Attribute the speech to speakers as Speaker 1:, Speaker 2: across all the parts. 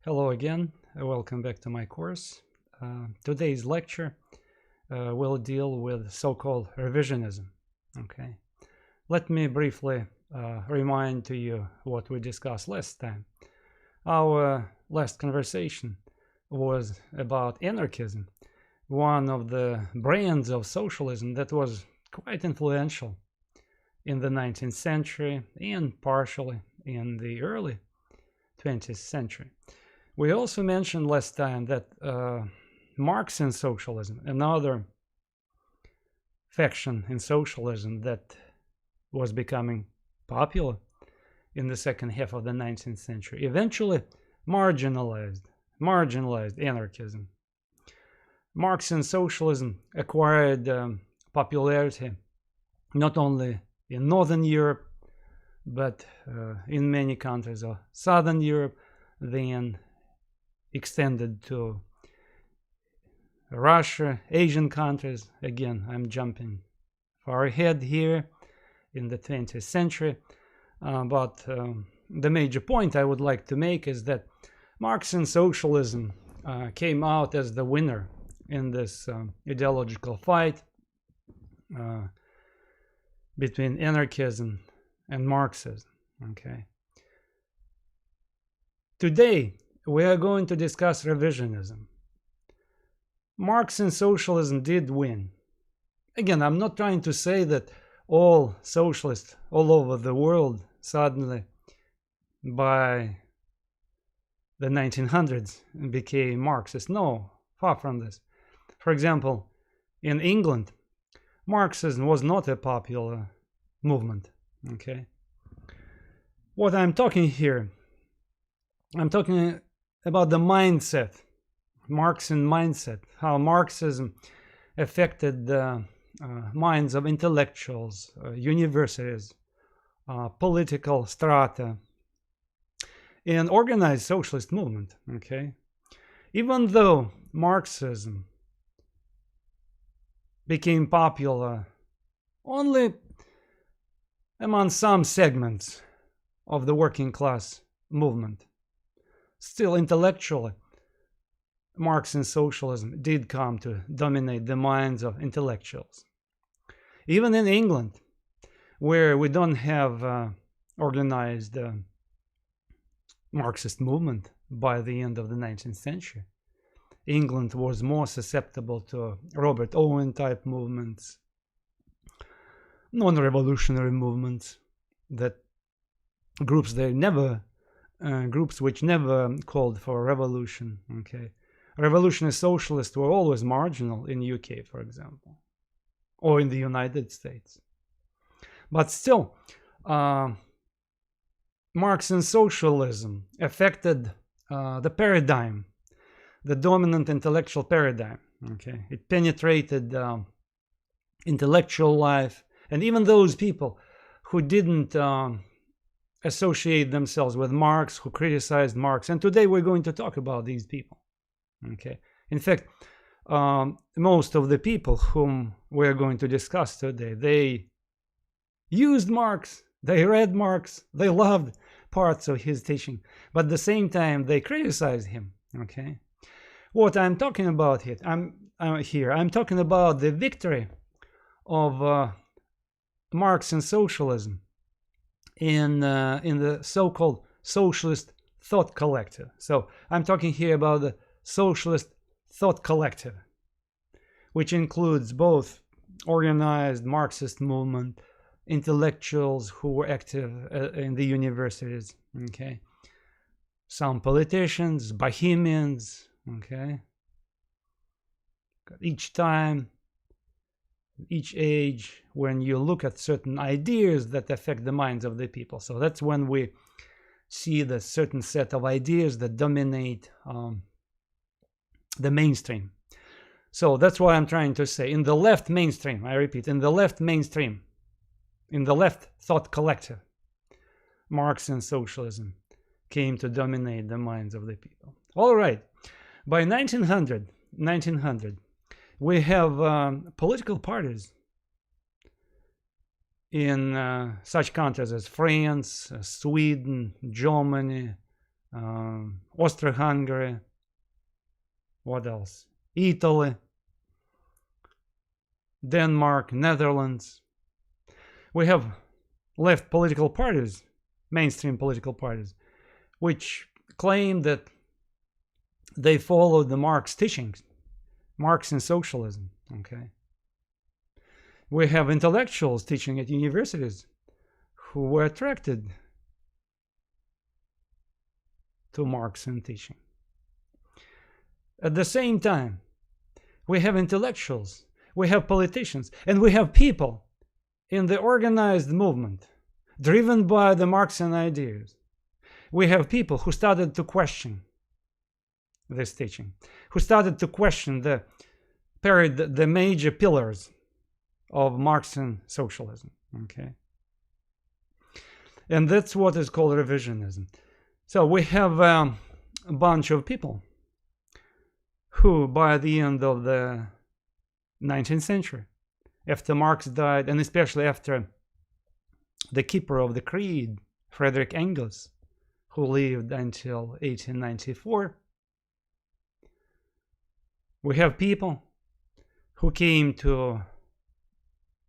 Speaker 1: Hello again, welcome back to my course. Today's lecture will deal with so-called revisionism. Okay, let me briefly remind to you what we discussed last time. Our last conversation was about anarchism, one of the brands of socialism that was quite influential in the 19th century and partially in the early 20th century. We also mentioned last time that Marxian socialism, another faction in socialism that was becoming popular in the second half of the 19th century, eventually marginalized anarchism. Marxian socialism acquired popularity not only in Northern Europe, but in many countries of Southern Europe, then extended to Russia, Asian countries. Again, I'm jumping far ahead here in the 20th century. But the major point I would like to make is that Marxian socialism came out as the winner in this ideological fight between anarchism and Marxism. Okay. Today, we are going to discuss revisionism. Marxian socialism did win. Again, I'm not trying to say that all socialists all over the world suddenly by the 1900s became Marxist. No, far from this. For example, in England, Marxism was not a popular movement. Okay. What I'm talking here, I'm talking about the mindset, Marxian mindset, how Marxism affected the minds of intellectuals, universities, political strata, and organized socialist movement. Okay, even though Marxism became popular only among some segments of the working class movement, still intellectually, Marxian socialism did come to dominate the minds of intellectuals. Even in England, where we don't have organized Marxist movement by the end of the 19th century, England was more susceptible to Robert Owen type movements, non-revolutionary movements, that groups which never called for a revolution. Okay, revolutionary socialists were always marginal in UK, for example, or in the United States. But still, Marxian socialism affected the paradigm, the dominant intellectual paradigm. Okay, it penetrated intellectual life, and even those people who didn't associate themselves with Marx, who criticized Marx. And today we're going to talk about these people. Okay. In fact, most of the people whom we're going to discuss today, they used Marx, they read Marx, they loved parts of his teaching, but at the same time they criticized him. Okay. What I'm talking about here, I'm talking about the victory of Marxian socialism in the so-called socialist thought collective. So I'm talking here about the socialist thought collective, which includes both organized Marxist movement, intellectuals who were active in the universities, okay, some politicians, bohemians, okay. Each time, each age, when you look at certain ideas that affect the minds of the people. So that's when we see the certain set of ideas that dominate the mainstream. So that's what I'm trying to say. In the left mainstream, I repeat, in the left mainstream, in the left thought collective, Marxian socialism came to dominate the minds of the people. All right. By 1900, we have political parties in such countries as France, Sweden, Germany, Austria-Hungary, what else? Italy, Denmark, Netherlands. We have left political parties, mainstream political parties, which claim that they followed the Marx teachings, Marx and socialism. Okay. We have intellectuals teaching at universities who were attracted to Marxian teaching. At the same time, we have intellectuals, we have politicians, and we have people in the organized movement driven by the Marxian ideas. We have people who started to question this teaching, who started to question the major pillars of Marxian socialism. Okay, and that's what is called revisionism. So we have a bunch of people who, by the end of the 19th century, after Marx died, and especially after the keeper of the creed, Friedrich Engels, who lived until 1894, we have people who came to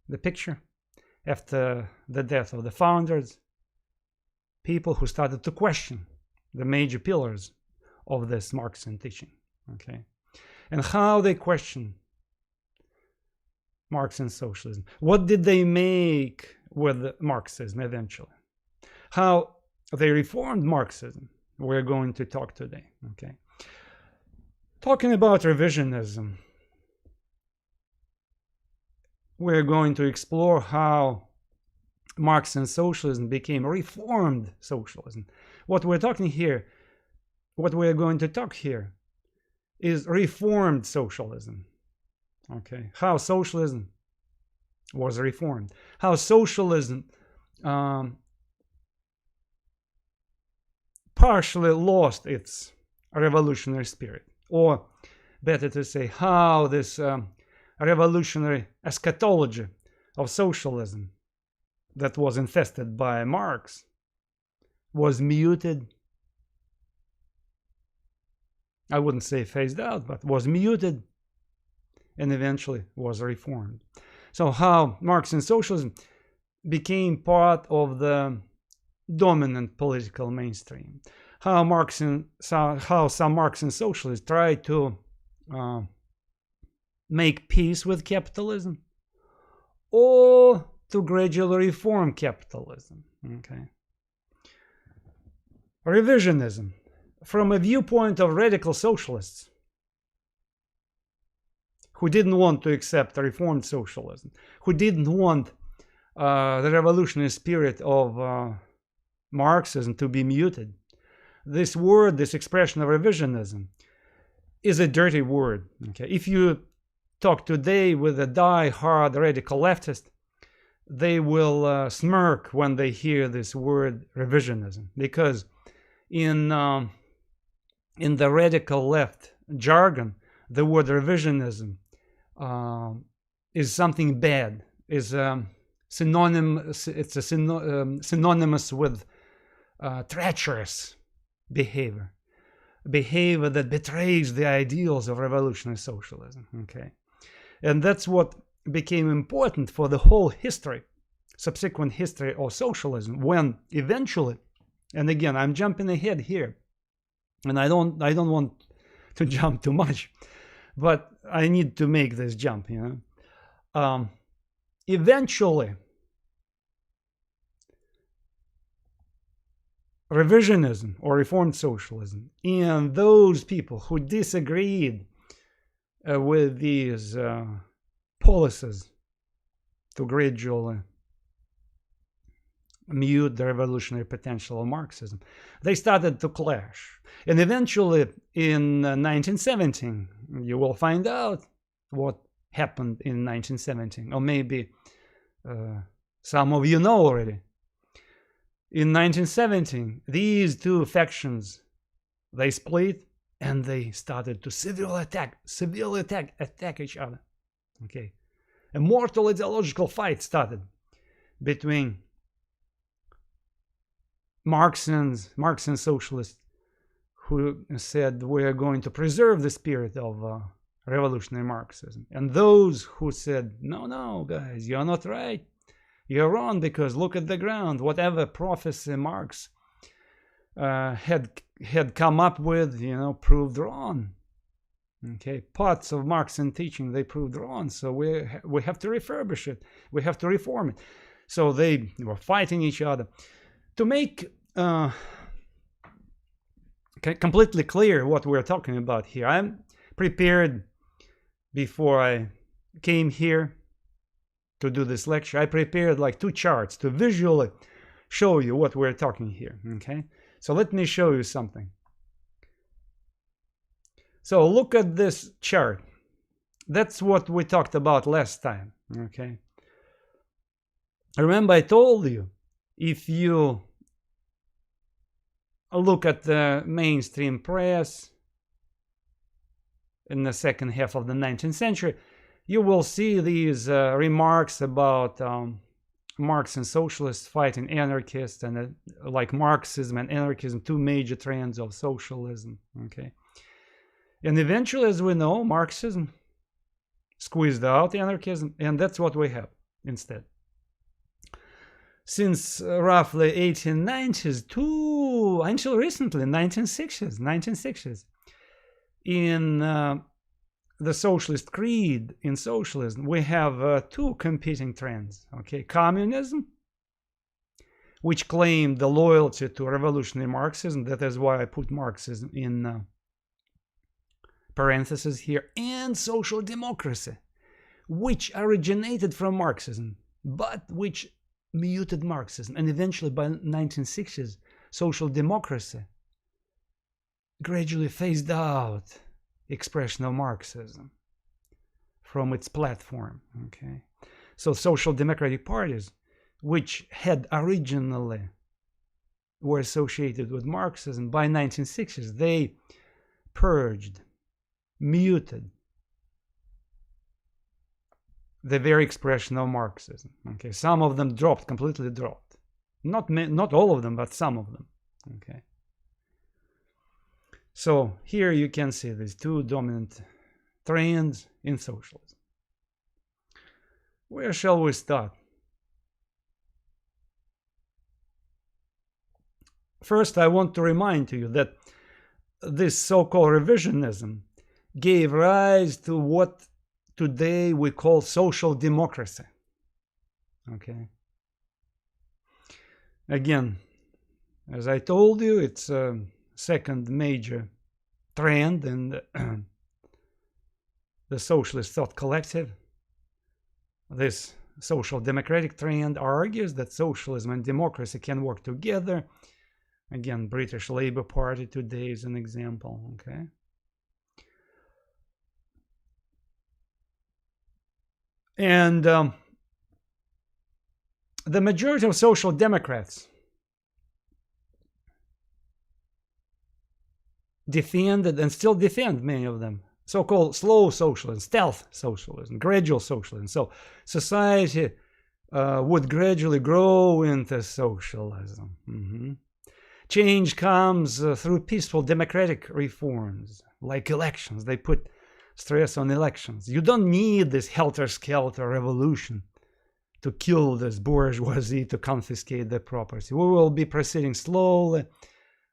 Speaker 1: the picture after the death of the founders, people who started to question the major pillars of this Marxian teaching. Okay, and how they question Marxian socialism. What did they make with Marxism eventually? How they reformed Marxism. We're going to talk today. Okay, talking about revisionism, we're going to explore how Marxian socialism became reformed socialism. What we're talking here, what we're going to talk here, is reformed socialism. Okay, how socialism was reformed, how socialism partially lost its revolutionary spirit, or better to say, how this revolutionary eschatology of socialism that was infested by Marx was muted. I wouldn't say phased out, but was muted and eventually was reformed. So how Marxian socialism became part of the dominant political mainstream. How some Marxian socialists tried to make peace with capitalism, or to gradually reform capitalism. Okay. Revisionism, from a viewpoint of radical socialists who didn't want to accept reformed socialism, who didn't want the revolutionary spirit of Marxism to be muted. This word, this expression of revisionism, is a dirty word. Okay, if you talk today with a die-hard radical leftist, they will smirk when they hear this word revisionism, because in the radical left jargon, the word revisionism is something bad, is synonymous. It's a synonymous with treacherous behavior that betrays the ideals of revolutionary socialism. Okay, and that's what became important for the whole history, subsequent history of socialism, when eventually, and again, I'm jumping ahead here, and I don't want to jump too much, but I need to make this jump, you know. Eventually, revisionism or reformed socialism, and those people who disagreed with these policies to gradually mute the revolutionary potential of Marxism, they started to clash. And eventually, in 1917, you will find out what happened in 1917, or maybe some of you know already. In 1917, these two factions, they split, and they started to severely attack each other. Okay, a mortal ideological fight started between Marxian socialists who said we are going to preserve the spirit of revolutionary Marxism, and those who said, no, no, guys, you're not right, you're wrong, because look at the ground, whatever prophecy Marx had come up with, proved wrong. Okay, parts of Marxian teaching, they proved wrong, so we have to refurbish it, we have to reform it. So they were fighting each other. To make completely clear what we're talking about here, I'm prepared. Before I came here to do this lecture, I prepared like 2 charts to visually show you what we're talking here. Okay, so let me show you something. So look at this chart. That's what we talked about last time. Okay, remember I told you, if you look at the mainstream press in the second half of the 19th century, you will see these remarks about Marx and socialists fighting anarchists, and like Marxism and anarchism, 2 major trends of socialism. Okay, and eventually, as we know, Marxism squeezed out anarchism, and that's what we have instead. Since roughly 1890s to until recently, 1960s, in the socialist creed in socialism, we have 2 competing trends. Okay, communism, which claimed the loyalty to revolutionary Marxism. That is why I put Marxism in parentheses here. And social democracy, which originated from Marxism, but which muted Marxism. And eventually, by 1960s, social democracy gradually phased out expression of Marxism from its platform. Okay, so social democratic parties, which had originally were associated with Marxism, by 1960s they purged, muted the very expression of Marxism. Okay, some of them completely dropped. Not all of them, but some of them. Okay. So here you can see these 2 dominant trends in socialism. Where shall we start? First, I want to remind you that this so-called revisionism gave rise to what today we call social democracy. Okay. Again, as I told you, it's a second major trend in the socialist thought collective. This social democratic trend argues that socialism and democracy can work together. Again, British Labour Party today is an example. Okay. And the majority of social democrats defended and still defend, many of them, so-called slow socialism, stealth socialism, gradual socialism. So society would gradually grow into socialism. Change comes through peaceful democratic reforms, like elections. They put stress on elections. You don't need this helter-skelter revolution to kill this bourgeoisie, to confiscate their property. We will be proceeding slowly,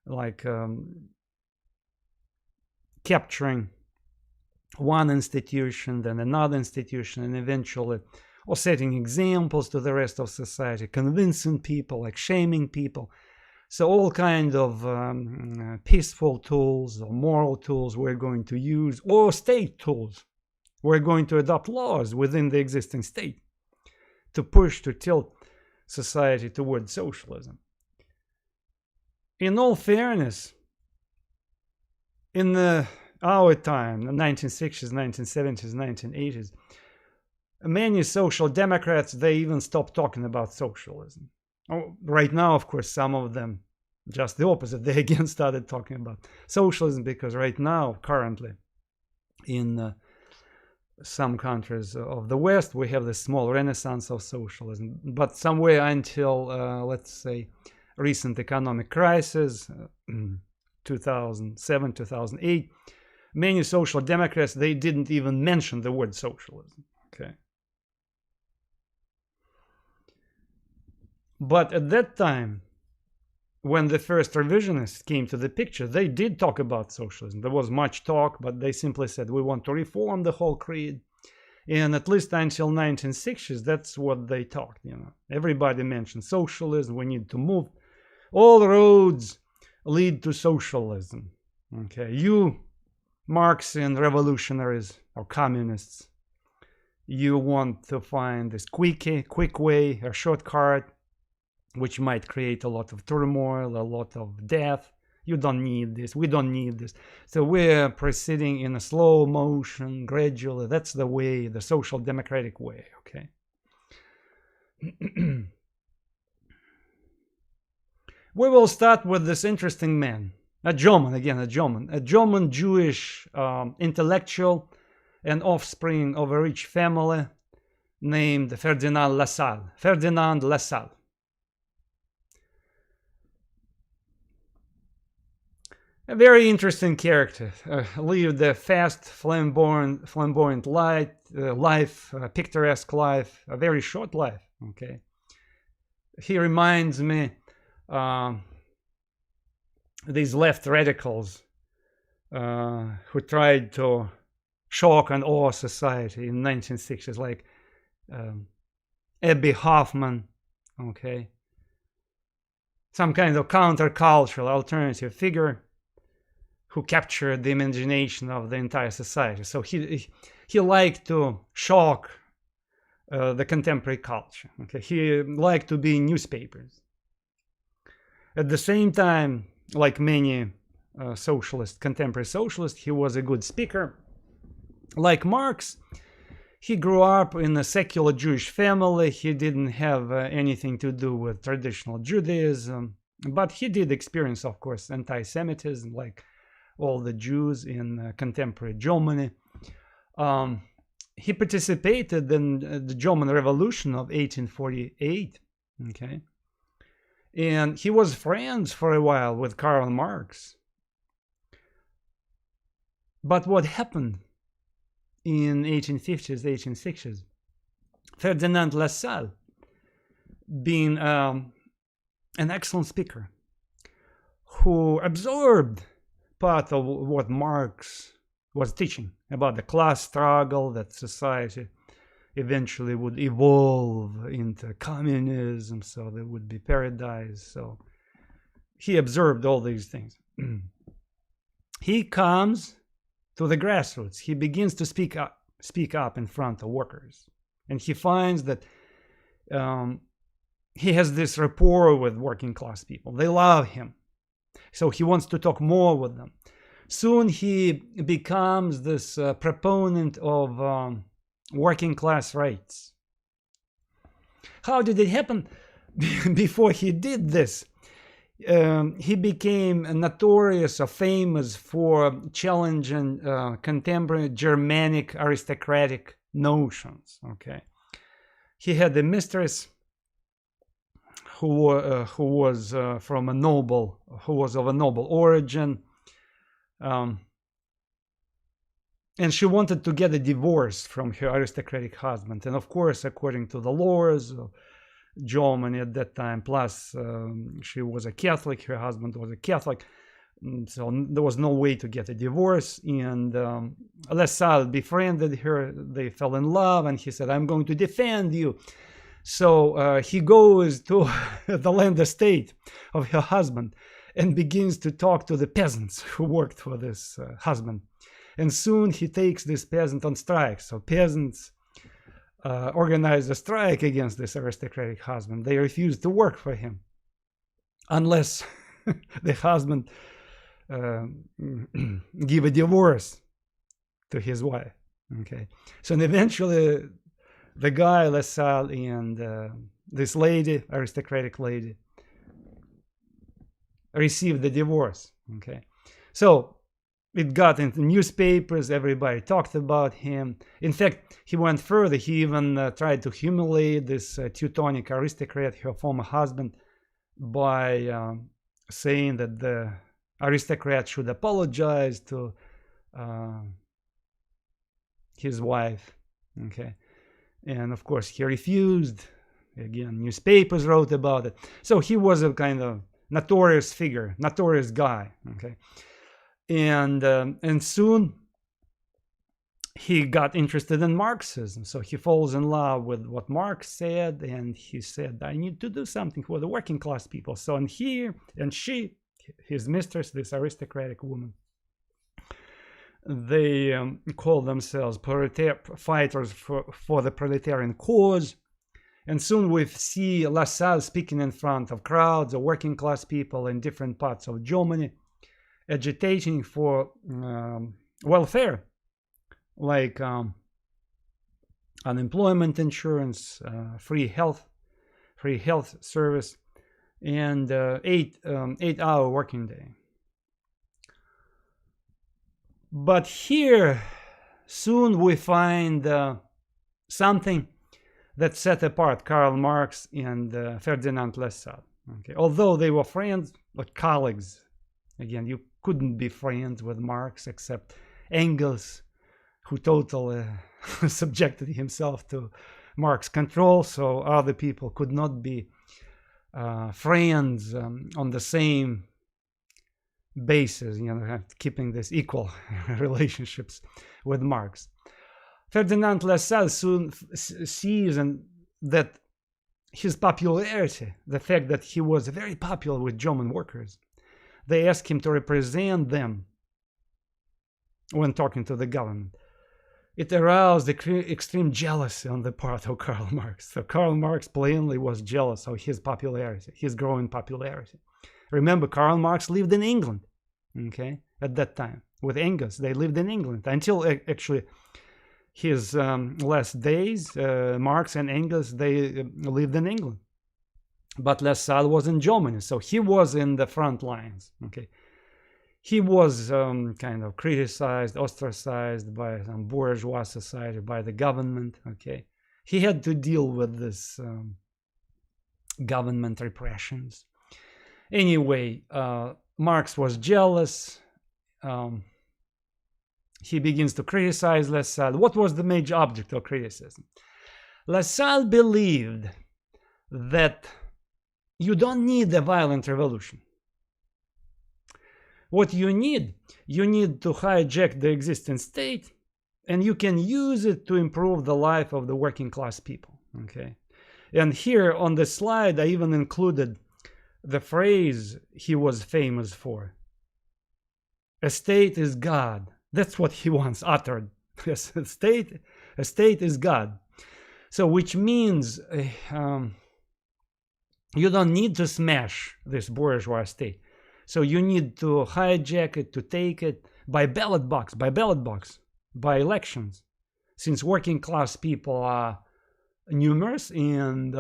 Speaker 1: like capturing one institution, then another institution, and eventually, or setting examples to the rest of society, convincing people, like shaming people. So all kinds of peaceful tools or moral tools we're going to use, or state tools. We're going to adopt laws within the existing state to push, to tilt society toward socialism. In all fairness, in our time, the 1960s, 1970s, 1980s, many social democrats, they even stopped talking about socialism. Right now, of course, some of them just the opposite. They again started talking about socialism, because right now, currently, in some countries of the West, we have this small renaissance of socialism. But somewhere until, let's say, recent economic crisis, 2007, 2008, many social democrats, they didn't even mention the word socialism. Okay. But at that time, when the first revisionists came to the picture, they did talk about socialism. There was much talk, but they simply said, we want to reform the whole creed. And at least until 1960s, that's what they talked. Everybody mentioned socialism. We need to move. All roads lead to socialism. Okay, you Marxian revolutionaries or communists, you want to find this quick way, a shortcut, which might create a lot of turmoil, a lot of death. You don't need this. We don't need this. So we're proceeding in a slow motion, gradually. That's the way, the social democratic way, okay? We will start with this interesting man, a German Jewish intellectual and offspring of a rich family named Ferdinand Lassalle. A very interesting character, lived a fast, flamboyant life, picturesque life, a very short life, okay? He reminds me these left radicals who tried to shock and awe society in 1960s, like Abbie Hoffman, okay? Some kind of countercultural alternative figure who captured the imagination of the entire society. So he liked to shock the contemporary culture. Okay, he liked to be in newspapers. At the same time, like many contemporary socialists, he was a good speaker. Like Marx, he grew up in a secular Jewish family. He didn't have anything to do with traditional Judaism, but he did experience, of course, anti-Semitism, like all the Jews in contemporary Germany. He participated in the German Revolution of 1848, okay? And he was friends for a while with Karl Marx. But what happened in 1850s, 1860s? Ferdinand Lassalle, being an excellent speaker, who absorbed part of what Marx was teaching about the class struggle, that society eventually would evolve into communism, so there would be paradise. So he observed all these things. He comes to the grassroots. He begins to speak up in front of workers, and he finds that he has this rapport with working class people. They love him. So he wants to talk more with them. Soon he becomes this proponent of working class rights. How did it happen? Before he did this, he became notorious or famous for challenging contemporary Germanic aristocratic notions. Okay, he had a mistress who was of a noble origin, and she wanted to get a divorce from her aristocratic husband. And of course, according to the laws of Germany at that time, plus she was a Catholic, her husband was a Catholic, so there was no way to get a divorce. And Lassalle befriended her. They fell in love, and he said, "I'm going to defend you." So he goes to the land estate of her husband and begins to talk to the peasants who worked for this husband. And soon he takes this peasant on strike. So peasants organize a strike against this aristocratic husband. They refuse to work for him unless the husband give a divorce to his wife. Okay, so eventually the guy Lassalle and this lady, aristocratic lady, received the divorce. Okay, so it got into newspapers. Everybody talked about him. In fact, he went further. He even tried to humiliate this Teutonic aristocrat, her former husband, by saying that the aristocrat should apologize to his wife. Okay, and of course he refused. Again, newspapers wrote about it. So he was a kind of notorious figure, notorious guy. Okay, and soon he got interested in Marxism. So he falls in love with what Marx said, and he said, I need to do something for the working class people. So and he and she, his mistress, this aristocratic woman, they call themselves fighters for the proletarian cause. And soon we see Lassalle speaking in front of crowds of working class people in different parts of Germany, agitating for welfare, like unemployment insurance, free health service, and 8-hour working day. But here soon we find something that set apart Karl Marx and Ferdinand Lassalle. Okay, although they were friends, but colleagues. Again, you couldn't be friends with Marx except Engels, who totally subjected himself to Marx's control. So other people could not be friends on the same basis, keeping this equal relationships with Marx. Ferdinand Lassalle soon sees that his popularity, the fact that he was very popular with German workers, they asked him to represent them when talking to the government. It aroused extreme jealousy on the part of Karl Marx. So Karl Marx plainly was jealous of his popularity, his growing popularity. Remember, Karl Marx lived in England, okay, at that time. With Engels, they lived in England until actually his last days. Marx and Engels, they lived in England. But Lassalle was in Germany, so he was in the front lines, okay. He was kind of criticized, ostracized by some bourgeois society, by the government, okay. He had to deal with this government repressions. Anyway, Marx was jealous. He begins to criticize Lassalle. What was the major object of criticism? Lassalle believed that you don't need a violent revolution. What you need to hijack the existing state, and you can use it to improve the life of the working class people, okay? And here on the slide, I even included the phrase he was famous for. A state is God. That's what he once uttered. A state is God. So which means you don't need to smash this bourgeois state. So you need to hijack it, to take it by ballot box, by elections. Since working class people are numerous, and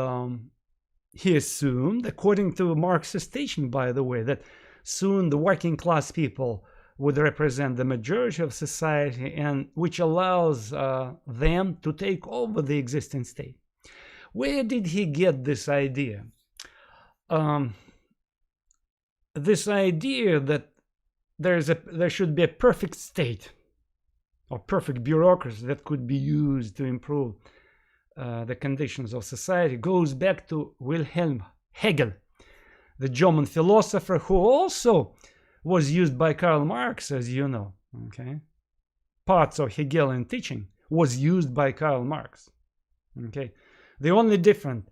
Speaker 1: he assumed, according to Marxist teaching, by the way, that soon the working class people would represent the majority of society, and which allows them to take over the existing state. Where did he get this idea? This idea that there should be a perfect state or perfect bureaucracy that could be used to improve the conditions of society goes back to Wilhelm Hegel, the German philosopher who also was used by Karl Marx, as you know. Okay, parts of Hegelian teaching was used by Karl Marx. Okay, the only difference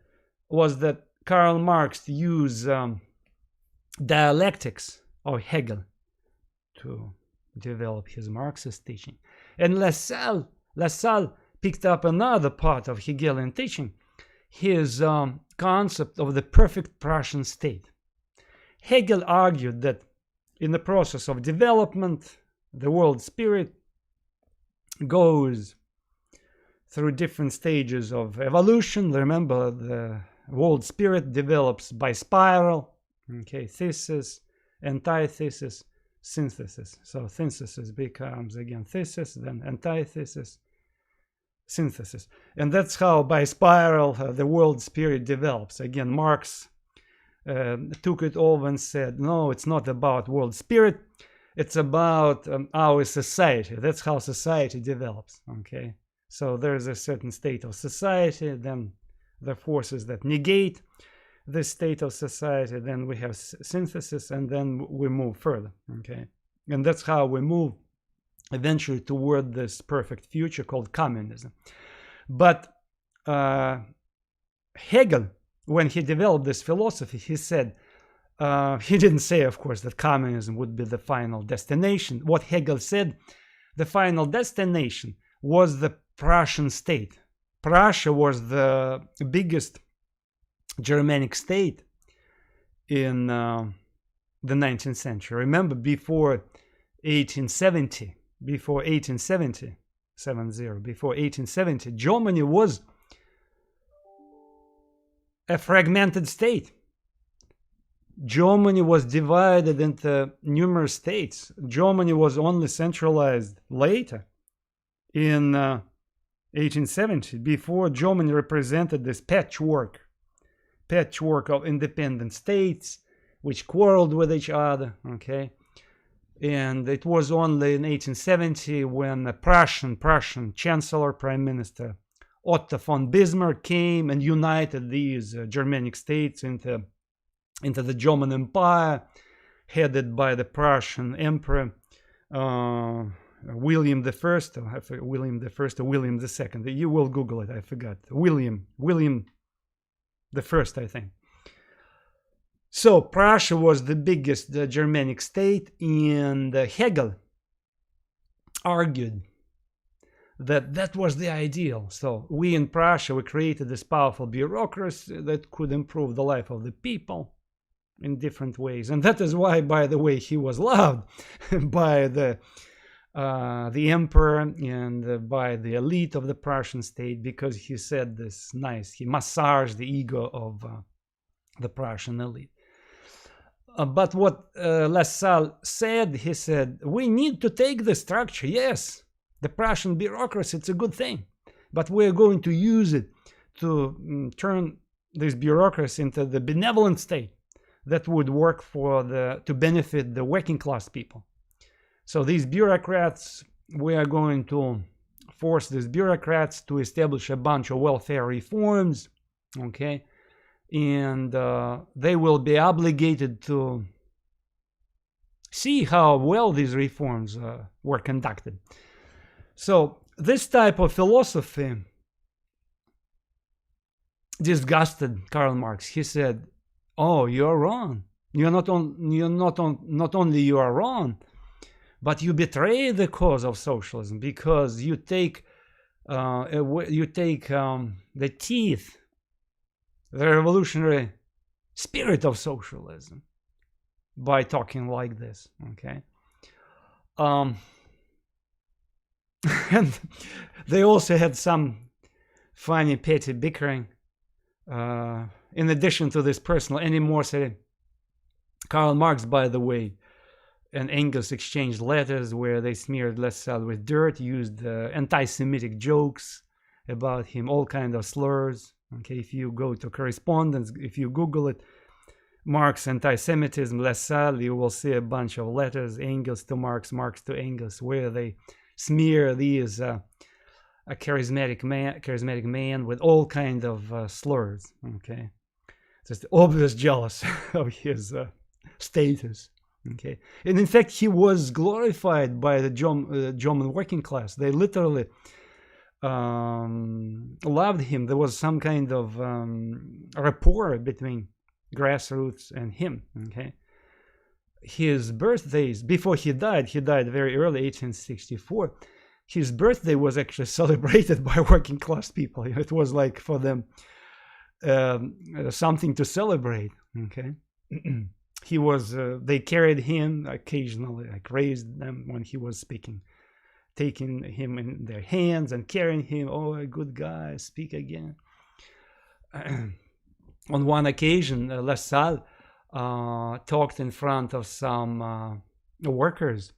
Speaker 1: was that Karl Marx used dialectics of Hegel to develop his Marxist teaching, and Lassalle picked up another part of Hegelian teaching, his concept of the perfect Prussian state. Hegel argued that in the process of development, the world spirit goes through different stages of evolution. Remember, the world spirit develops by spiral. Okay, thesis, antithesis, synthesis. So synthesis becomes again thesis, then antithesis, synthesis. And that's how by spiral the world spirit develops. Again, Marx took it over and said, no, it's not about world spirit, it's about our society. That's how society develops. Okay, so there's a certain state of society, then the forces that negate this state of society, then we have synthesis, and then we move further. Okay, and that's how we move eventually toward this perfect future called communism. But Hegel, when he developed this philosophy, he said, he didn't say, of course, that communism would be the final destination. What Hegel said, the final destination was the Prussian state. Prussia was the biggest Germanic state in the 19th century. Remember, before 1870, Germany was a fragmented state. Germany was divided into numerous states. Germany was only centralized later in 1870. Before, Germany represented this patchwork of independent states which quarreled with each other. Okay, and it was only in 1870 when the Prussian Chancellor, Prime Minister Otto von Bismarck came and united these Germanic states into the German Empire, headed by the Prussian Emperor William the First, or William the Second. You will Google it. I forgot. William the First, I think. So Prussia was the biggest Germanic state, and Hegel argued that was the ideal. So we in Prussia, we created this powerful bureaucracy that could improve the life of the people in different ways, and that is why, by the way, he was loved by the emperor and by the elite of the Prussian state, because he said this nice, he massaged the ego of the Prussian elite. But what Lassalle said, he said, we need to take the structure. Yes, the Prussian bureaucracy, it's a good thing, but we're going to use it to turn this bureaucracy into the benevolent state that would work to benefit the working class people. So these bureaucrats, we are going to force these bureaucrats to establish a bunch of welfare reforms, okay? And they will be obligated to see how well these reforms were conducted. So this type of philosophy disgusted Karl Marx. He said, oh, you're wrong. Not only you are wrong, but you betray the cause of socialism, because you take the teeth, the revolutionary spirit of socialism, by talking like this. Okay, and they also had some funny petty bickering. In addition to this personal animosity, Karl Marx, by the way, and Engels exchanged letters where they smeared Lassalle with dirt, used anti-Semitic jokes about him, all kinds of slurs. Okay, if you go to correspondence, if you Google it, Marx anti-Semitism, Lassalle, you will see a bunch of letters, Engels to Marx, Marx to Engels, where they smear these a charismatic man with all kinds of slurs. Okay, just obvious jealous of his status. Okay, and in fact, he was glorified by the German working class. They literally loved him. There was some kind of rapport between grassroots and him. Okay, his birthdays, before he died very early, 1864. His birthday was actually celebrated by working class people. It was like for them something to celebrate. Okay, he was. They carried him occasionally, like raised them when he was speaking, taking him in their hands and carrying him. Oh, a good guy, speak again. On one occasion, Lassalle talked in front of some workers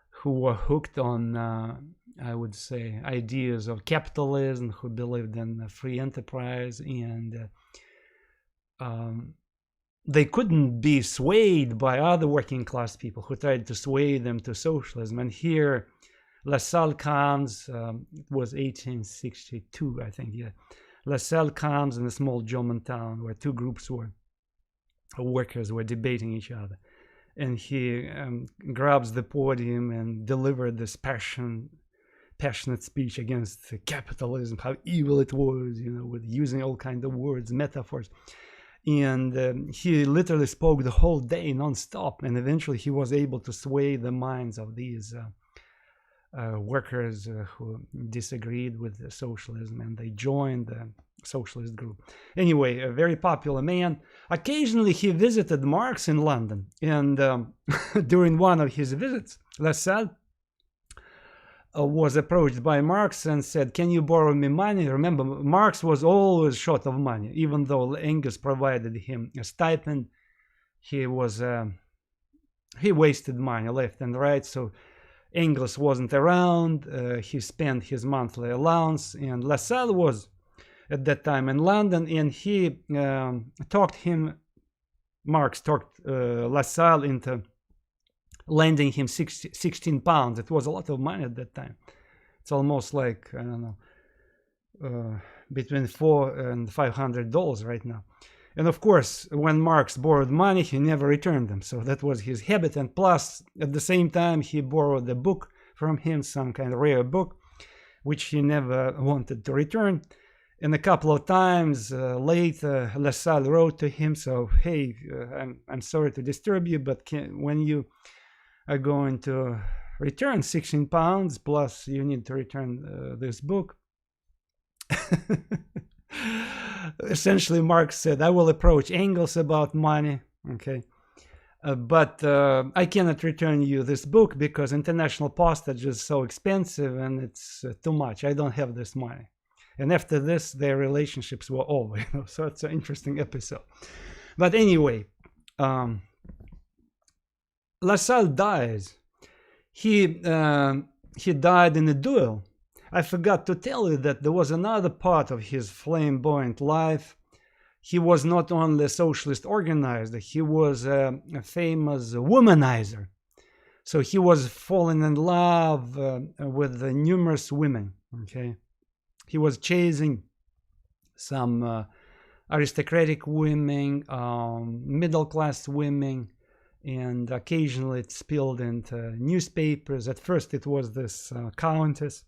Speaker 1: who were hooked on, I would say, ideas of capitalism, who believed in free enterprise, and they couldn't be swayed by other working class people who tried to sway them to socialism. And here LaSalle comes, it was 1862, I think, yeah. LaSalle comes in a small German town where two groups workers were debating each other. And he grabs the podium and delivered this passionate speech against capitalism, how evil it was, with using all kinds of words, metaphors. And he literally spoke the whole day non-stop, and eventually he was able to sway the minds of these workers who disagreed with socialism, and they joined the socialist group. Anyway, a very popular man. Occasionally he visited Marx in London, and during one of his visits, LaSalle was approached by Marx and said, "Can you borrow me money?" Remember, Marx was always short of money. Even though Engels provided him a stipend, he wasted money left and right. So Engels wasn't around. He spent his monthly allowance, and LaSalle was at that time in London, and he Marx talked LaSalle into lending him 16 pounds. It was a lot of money at that time. It's almost like, I don't know, between $400 and $500 right now. And of course, when Marx borrowed money, he never returned them. So that was his habit. And plus, at the same time, he borrowed a book from him, some kind of rare book, which he never wanted to return. And a couple of times later, LaSalle wrote to him, so, "Hey, I'm sorry to disturb you, but when you are going to return 16 pounds, plus you need to return this book." Essentially, Marx said, "I will approach Engels about money, okay? But I cannot return you this book because international postage is so expensive and it's too much. I don't have this money." And after this, their relationships were over. So it's an interesting episode. But anyway, LaSalle dies. He died in a duel. I forgot to tell you that there was another part of his flamboyant life. He was not only a socialist organizer, he was a famous womanizer. So he was falling in love with numerous women, okay? He was chasing some aristocratic women, middle-class women, and occasionally it spilled into newspapers. At first it was this countess,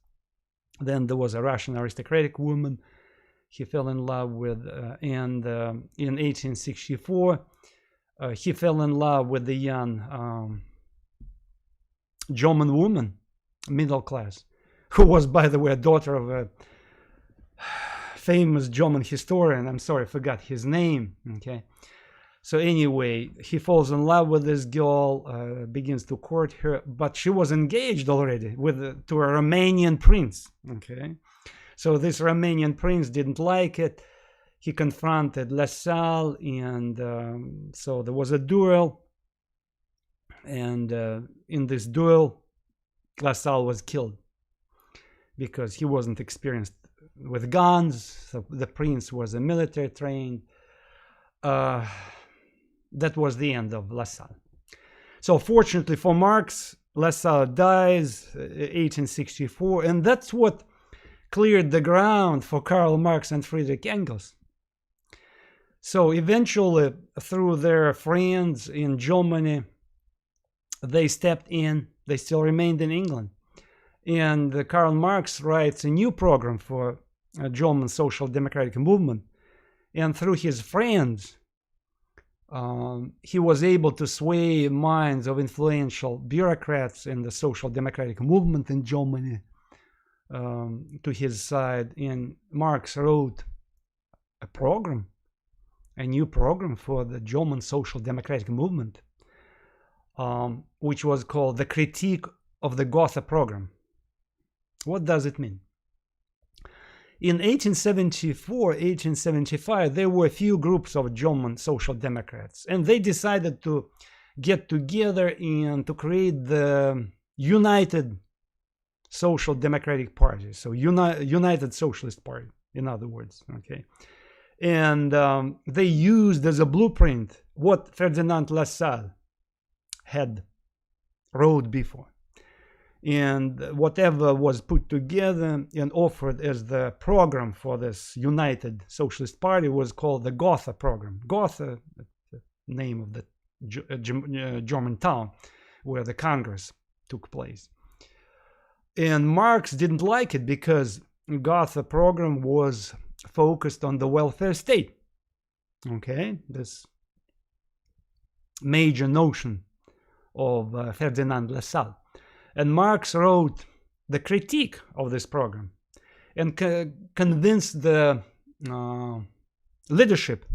Speaker 1: then there was a Russian aristocratic woman he fell in love with, and in 1864 he fell in love with the young German woman, middle class, who was, by the way, a daughter of a famous German historian. I'm sorry, I forgot his name, okay? So anyway, he falls in love with this girl, begins to court her, but she was engaged already to a Romanian prince, okay? So this Romanian prince didn't like it. He confronted LaSalle, and so there was a duel. And in this duel, LaSalle was killed because he wasn't experienced with guns. So the prince was a military trained. That was the end of LaSalle. So fortunately for Marx, LaSalle dies 1864, and that's what cleared the ground for Karl Marx and Friedrich Engels. So eventually, through their friends in Germany, they stepped in. They still remained in England. And Karl Marx writes a new program for a German social democratic movement. And through his friends, he was able to sway minds of influential bureaucrats in the social democratic movement in Germany to his side. And Marx wrote a new program for the German social democratic movement, which was called the Critique of the Gotha Program. What does it mean? In 1874, 1875, there were a few groups of German social democrats, and they decided to get together and to create the United Social Democratic Party, so United Socialist Party, in other words, okay? And they used as a blueprint what Ferdinand Lassalle had wrote before. And whatever was put together and offered as the program for this United Socialist Party was called the Gotha program. Gotha, the name of the German town where the Congress took place. And Marx didn't like it because Gotha program was focused on the welfare state. Okay, this major notion of Ferdinand Lassalle. And Marx wrote the critique of this program and convinced the leadership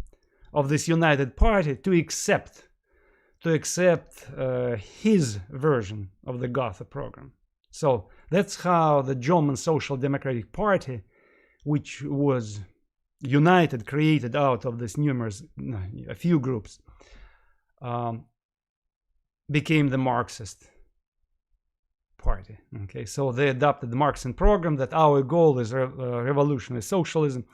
Speaker 1: of this United Party to accept his version of the Gotha program. So that's how the German Social Democratic Party, which was united, created out of this a few groups, became the Marxist party. Okay, so they adopted the Marxian program that our goal is revolutionary socialism.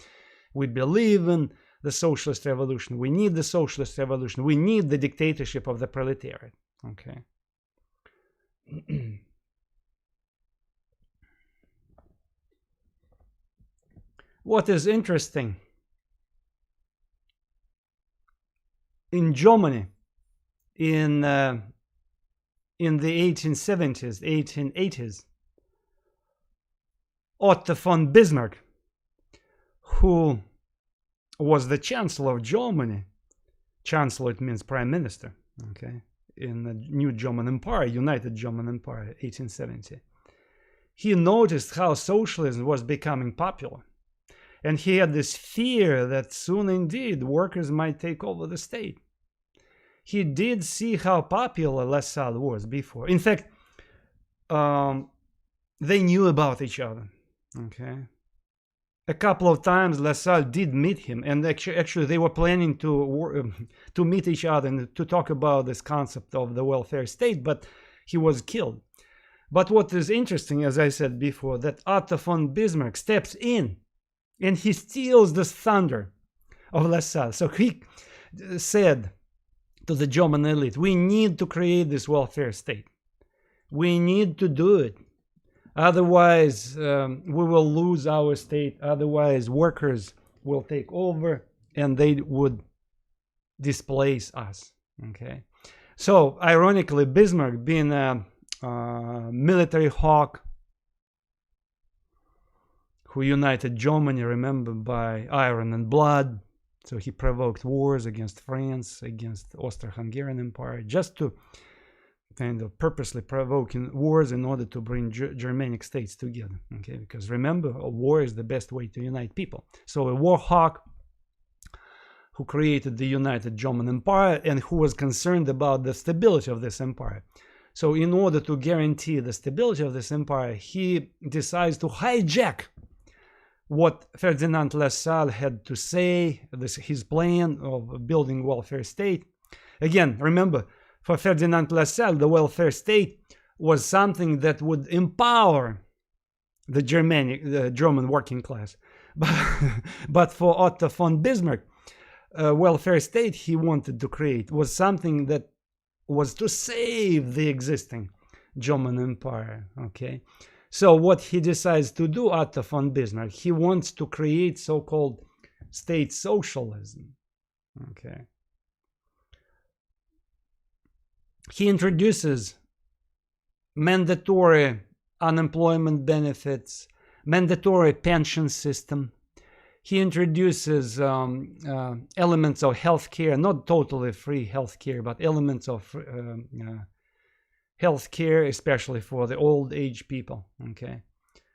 Speaker 1: We believe in the socialist revolution. We need the socialist revolution. We need the dictatorship of the proletariat. Okay. What is interesting in Germany in the 1870s, 1880s, Otto von Bismarck, who was the Chancellor of Germany, Chancellor, it means Prime Minister, okay, in the new German Empire, United German Empire, 1870. He noticed how socialism was becoming popular. And he had this fear that soon indeed workers might take over the state. He did see how popular Lassalle was before. In fact, they knew about each other. Okay, a couple of times Lassalle did meet him, and actually they were planning to meet each other and to talk about this concept of the welfare state, but he was killed. But what is interesting, as I said before, that Otto von Bismarck steps in and he steals the thunder of Lassalle. So he said to the German elite, we need to create this welfare state. We need to do it. Otherwise, we will lose our state. Otherwise, workers will take over and they would displace us. Okay. So, ironically, Bismarck, being a military hawk who united Germany, remember, by iron and blood. So he provoked wars against France, against Austro-Hungarian Empire, just to kind of purposely provoking wars in order to bring Germanic states together. Okay, because remember, a war is the best way to unite people. So a war hawk who created the United German Empire and who was concerned about the stability of this empire. So in order to guarantee the stability of this empire, he decides to hijack what Ferdinand Lassalle had to say, his plan of building welfare state. Again, remember, for Ferdinand Lassalle, the welfare state was something that would empower the German working class. But for Otto von Bismarck, welfare state he wanted to create was something that was to save the existing German empire. Okay. So what he decides to do, Otto von Bismarck, he wants to create so-called state socialism. Okay. He introduces mandatory unemployment benefits, mandatory pension system. He introduces elements of healthcare, not totally free healthcare, but elements of healthcare, especially for the old age people. Okay,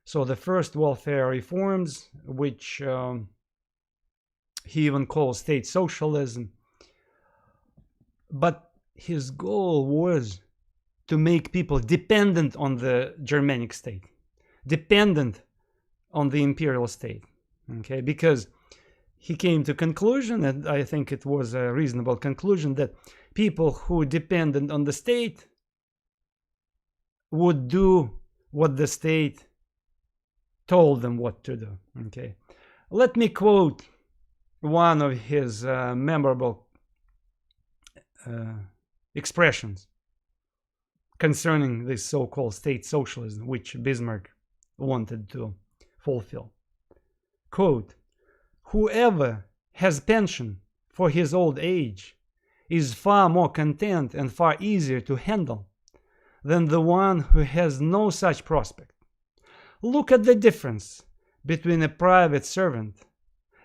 Speaker 1: so the first welfare reforms, which he even calls state socialism, but his goal was to make people dependent on the Germanic state, dependent on the imperial state. Okay, because he came to conclusion, and I think it was a reasonable conclusion, that people who depended on the state would do what the state told them what to do. Okay, let me quote one of his memorable expressions concerning this so-called state socialism, which Bismarck wanted to fulfill. Quote, "Whoever has pension for his old age is far more content and far easier to handle than the one who has no such prospect. Look at the difference between a private servant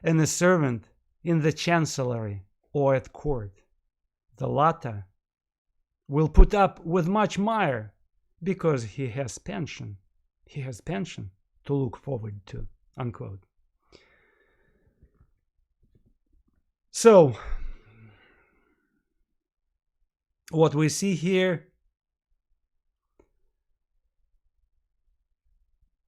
Speaker 1: and a servant in the chancellery or at court. The latter will put up with much mire because he has pension. He has pension to look forward to." Unquote. So, what we see here,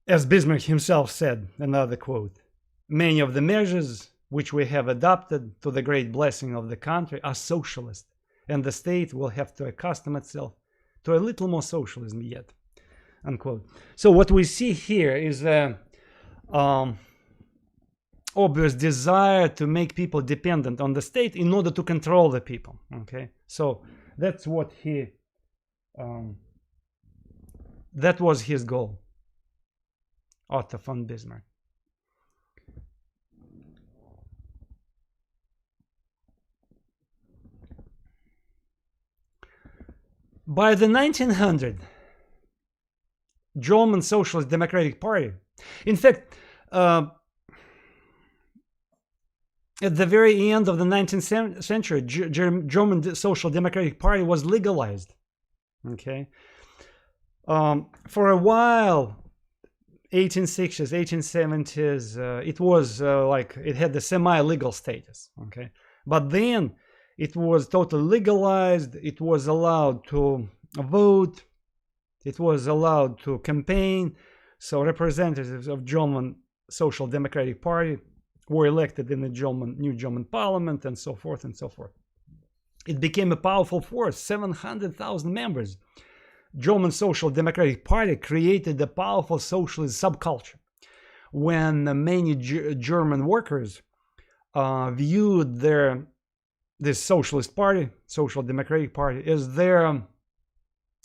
Speaker 1: as Bismarck himself said, another quote, "Many of the measures which we have adopted to the great blessing of the country are socialist, and the state will have to accustom itself to a little more socialism yet." Unquote. So what we see here is a obvious desire to make people dependent on the state in order to control the people. Okay, so that's what that was his goal, Otto von Bismarck. By the 1900s, German Socialist Democratic Party, in fact, at the very end of the 19th century, German Social Democratic Party was legalized. Okay, for a while, 1860s, 1870s, it was like it had the semi-legal status. Okay, but then it was totally legalized. It was allowed to vote. It was allowed to campaign. So representatives of German Social Democratic Party were elected in the new German parliament, and so forth and so forth. It became a powerful force, 700,000 members. German Social Democratic Party created a powerful socialist subculture. When many German workers viewed this socialist party, Social Democratic Party, as their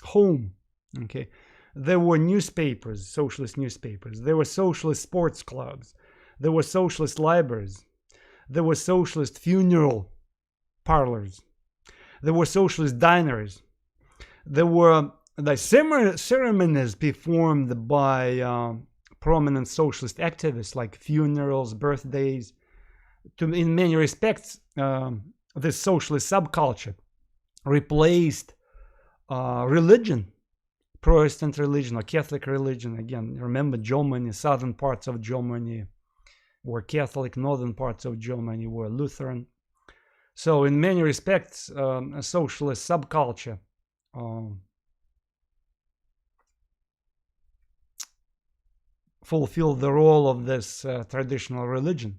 Speaker 1: home. Okay, there were newspapers, socialist newspapers. There were socialist sports clubs. There were socialist libraries. There were socialist funeral parlors. There were socialist diners. There were the ceremonies performed by prominent socialist activists, like funerals, birthdays. In many respects, this socialist subculture replaced religion, Protestant religion or Catholic religion. Again, remember, Germany, southern parts of Germany were Catholic, northern parts of Germany were Lutheran. So in many respects, a socialist subculture fulfilled the role of this traditional religion.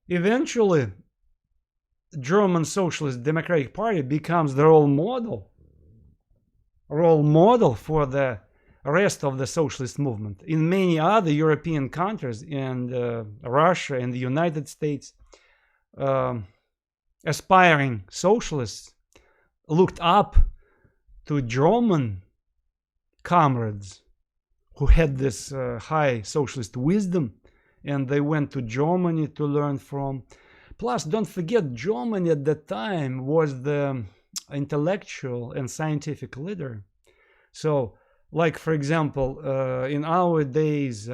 Speaker 1: Eventually, German Socialist Democratic Party becomes the role model for the rest of the socialist movement. In many other European countries and Russia and the United States, aspiring socialists looked up to German comrades who had this high socialist wisdom, and they went to Germany to learn from. Plus, don't forget, Germany at that time was the intellectual and scientific leader. So, like, for example, in our days,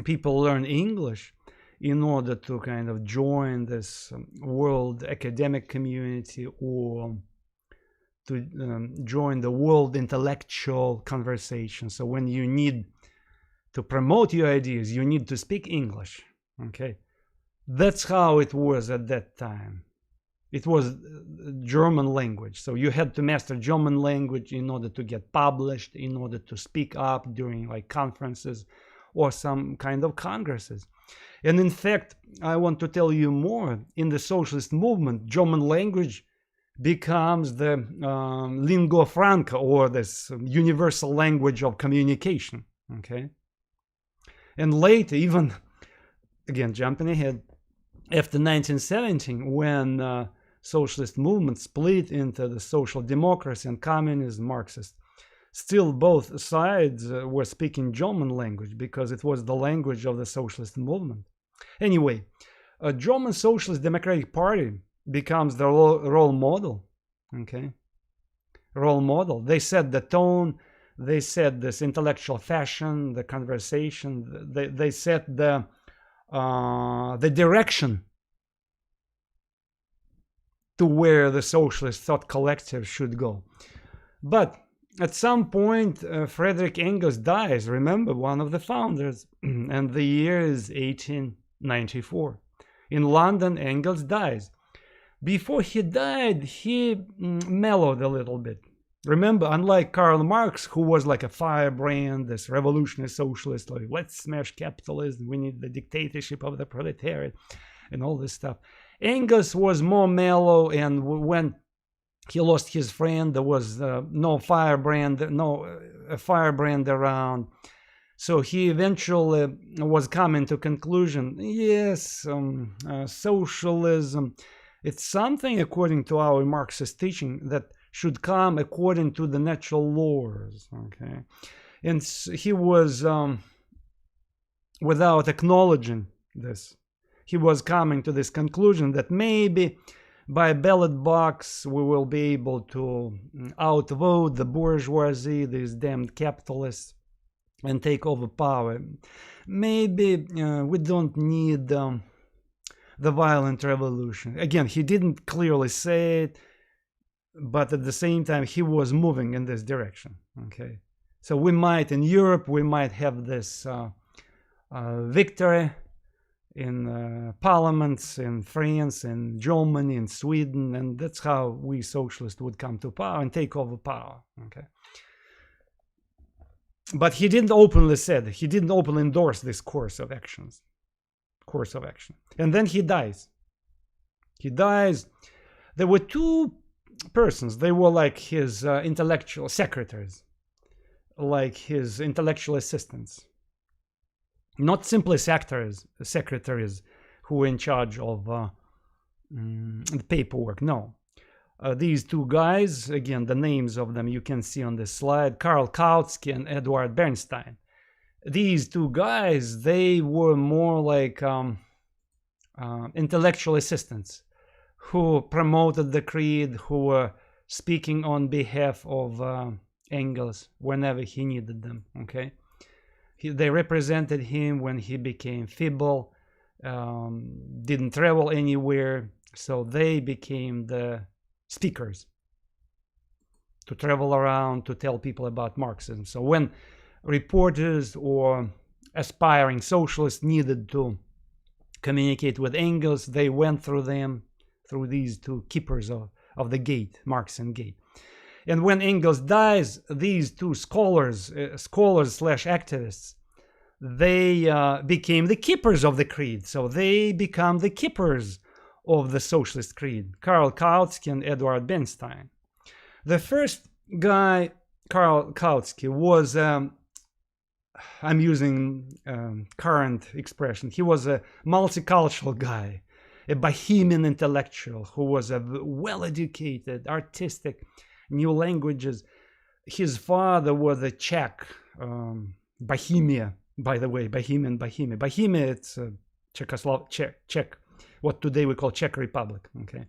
Speaker 1: people learn English in order to kind of join this world academic community or to join the world intellectual conversation. So when you need to promote your ideas, you need to speak English. Okay, that's how it was at that time. It was German language. So you had to master German language in order to get published, in order to speak up during like conferences or some kind of congresses. And in fact, I want to tell you more. In the socialist movement, German language becomes the lingua franca, or this universal language of communication. Okay, and later, even again, jumping ahead, after 1917, when socialist movement split into the social democracy and communism, Marxist, still both sides were speaking German language because it was the language of the socialist movement. Anyway, a German Socialist Democratic Party becomes the role model, okay? Role model. They set the tone, they set this intellectual fashion, the conversation, they set the direction to where the socialist thought collective should go. But at some point, Frederick Engels dies, remember, one of the founders, and the year is 1894. In London, Engels dies. Before he died, he mellowed a little bit. Remember, unlike Karl Marx, who was like a firebrand, this revolutionary socialist, like, let's smash capitalism, we need the dictatorship of the proletariat, and all this stuff. Engels was more mellow, and when he lost his friend, there was no firebrand around. So he eventually was coming to conclusion, yes, socialism, it's something according to our Marxist teaching that should come according to the natural laws, okay? And he was, without acknowledging this, he was coming to this conclusion that maybe by ballot box we will be able to outvote the bourgeoisie, these damned capitalists, and take over power. Maybe we don't need the violent revolution. Again, he didn't clearly say it, but at the same time he was moving in this direction, okay? So we might, in Europe, we might have this victory in parliaments in France, in Germany, in Sweden, and that's how we socialists would come to power and take over power, okay? But he didn't openly endorse this course of action. And then he dies. There were two persons. They were like his intellectual secretaries, like his intellectual assistants. Not simply secretaries who were in charge of the paperwork, no. These two guys, again, the names of them you can see on this slide, Karl Kautsky and Eduard Bernstein. These two guys, they were more like intellectual assistants who promoted the creed, who were speaking on behalf of Engels whenever he needed them, okay? They represented him when he became feeble, didn't travel anywhere, so they became the speakers to travel around to tell people about Marxism. So when reporters or aspiring socialists needed to communicate with Engels, they went through them, through these two keepers of the gate, Marxian gate. And when Engels dies, these two scholars slash activists, they became the keepers of the creed. So they become the keepers of the socialist creed, Karl Kautsky and Eduard Bernstein. The first guy, Karl Kautsky, was, I'm using current expression, he was a multicultural guy, a bohemian intellectual who was a well-educated, artistic, new languages. His father was a Czech, Bohemia, by the way, Bohemian. Bohemia, it's Czech, what today we call Czech Republic, okay?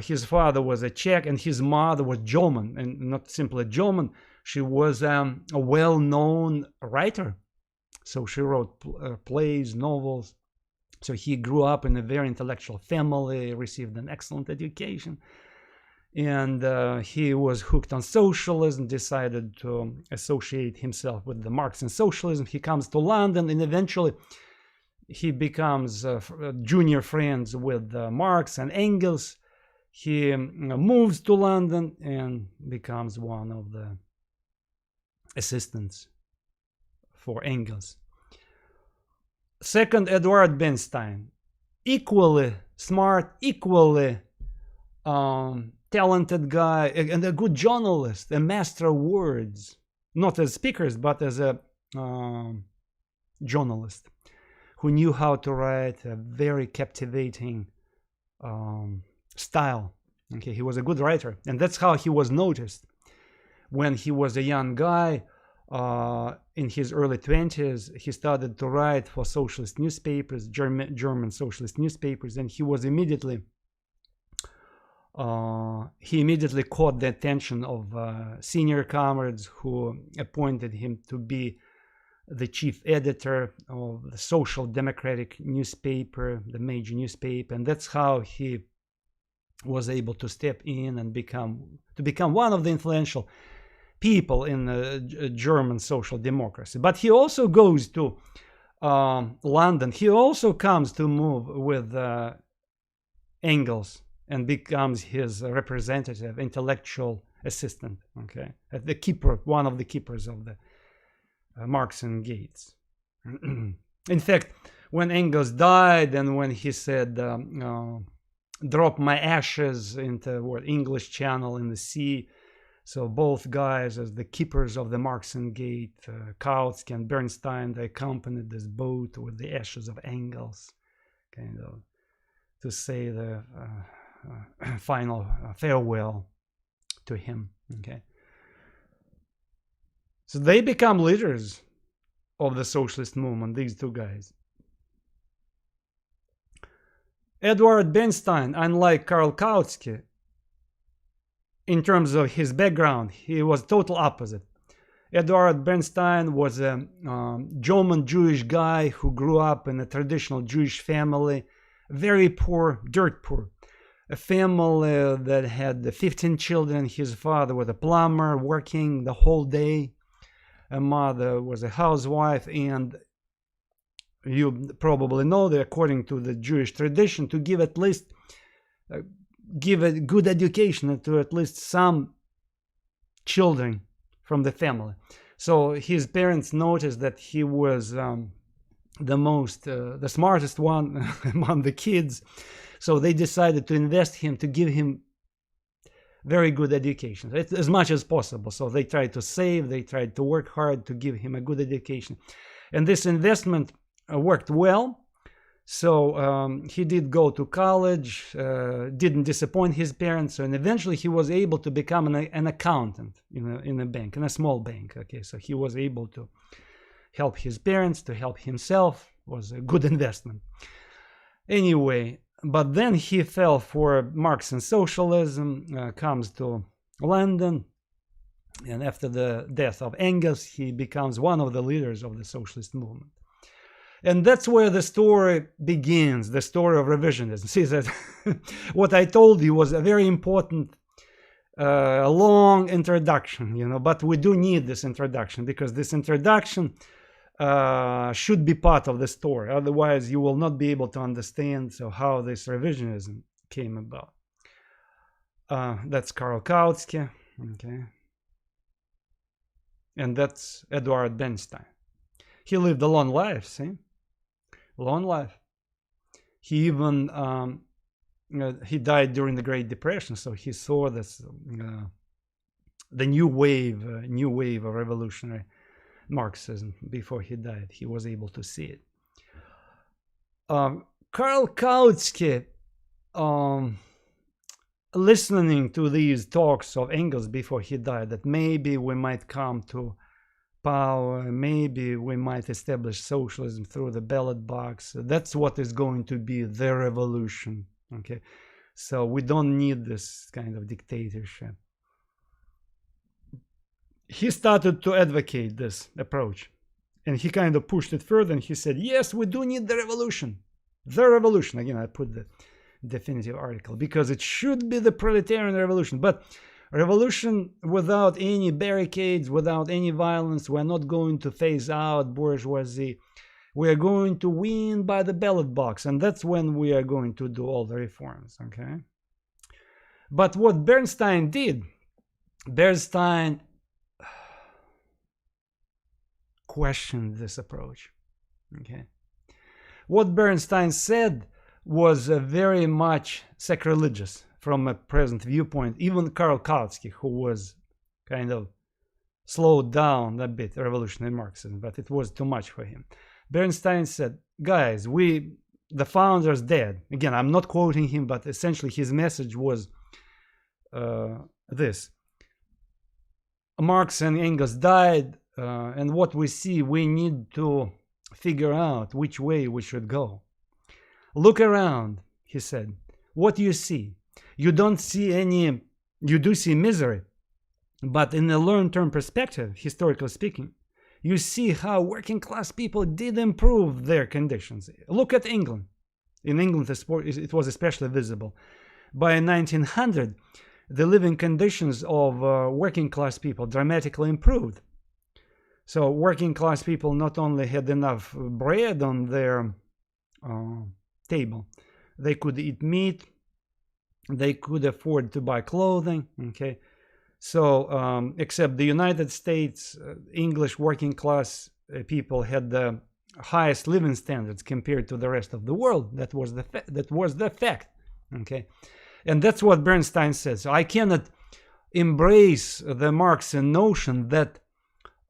Speaker 1: His father was a Czech and his mother was German, and not simply German, she was a well-known writer. So she wrote plays, novels. So he grew up in a very intellectual family, received an excellent education, and he was hooked on socialism, decided to associate himself with the Marxian socialism. He comes to London, and eventually he becomes junior friends with Marx and Engels. He moves to London and becomes one of the assistants for Engels. Second, Eduard Bernstein, equally smart, equally talented guy, and a good journalist, a master of words, not as speakers, but as a journalist, who knew how to write a very captivating style. Okay, he was a good writer, and that's how he was noticed when he was a young guy. In his early 20s, he started to write for socialist newspapers, German socialist newspapers, and he immediately caught the attention of senior comrades who appointed him to be the chief editor of the Social Democratic newspaper, the major newspaper, and that's how he was able to step in and become one of the influential people in German social democracy. But he also goes to London. He also comes to move with Engels and becomes his representative, intellectual assistant. Okay, the keeper, one of the keepers of the Marx and Gates. In fact, when Engels died and when he said, drop my ashes into what English Channel in the sea, so both guys as the keepers of the Marx and Gate, Kautsky and Bernstein, they accompanied this boat with the ashes of Engels, kind of to say the final farewell to him. Okay, so they become leaders of the socialist movement, these two guys. Eduard Bernstein, unlike Karl Kautsky, in terms of his background, he was total opposite. Eduard Bernstein was a German Jewish guy who grew up in a traditional Jewish family, very poor, dirt poor. A family that had 15 children. His father was a plumber, working the whole day. A mother was a housewife, and you probably know that according to the Jewish tradition, to give at least give a good education to at least some children from the family. So his parents noticed that he was the smartest one among the kids. So they decided to invest him, to give him very good education, as much as possible. So they tried to save, they tried to work hard to give him a good education. And this investment worked well. So he did go to college, didn't disappoint his parents, and eventually he was able to become an accountant in a bank, in a small bank. Okay, so he was able to help his parents, to help himself. It was a good investment. Anyway, but then he fell for Marx and socialism, comes to London, and after the death of Engels, he becomes one of the leaders of the socialist movement. And that's where the story begins, the story of revisionism. See, that what I told you was a very important, long introduction, but we do need this introduction, because this introduction should be part of the story. Otherwise, you will not be able to understand how this revisionism came about. That's Karl Kautsky, okay? And that's Eduard Bernstein. He lived a long life, see? Long life. He even he died during the Great Depression, so he saw this the new wave of revolutionary Marxism before he died. He was able to see it. Karl Kautsky, listening to these talks of Engels before he died, that maybe we might come to power, maybe we might establish socialism through the ballot box. That's what is going to be the revolution. Okay, so we don't need this kind of dictatorship. He started to advocate this approach, and he kind of pushed it further, and he said, yes, we do need the revolution. The revolution, again, I put the definitive article, because it should be the proletarian revolution, but revolution without any barricades, without any violence. We're not going to phase out bourgeoisie. We are going to win by the ballot box, and that's when we are going to do all the reforms, okay? But what Bernstein did, Bernstein questioned this approach, okay? What Bernstein said was very much sacrilegious from a present viewpoint. Even Karl Kautsky, who was kind of slowed down a bit revolutionary Marxism, but it was too much for him. Bernstein said, guys, the founder's dead. Again, I'm not quoting him, but essentially his message was this. Marx and Engels died, and what we see, we need to figure out which way we should go. Look around, he said. What do you see? You don't see any, you do see misery, but in a long-term perspective, historically speaking, you see how working class people did improve their conditions. Look at England. In England, it was especially visible. By 1900, the living conditions of working class people dramatically improved. So working class people not only had enough bread on their table, they could eat meat, they could afford to buy clothing, okay? So except the United States, English working class people had the highest living standards compared to the rest of the world. That was the fact, okay? And that's what Bernstein says. So I cannot embrace the Marxian notion that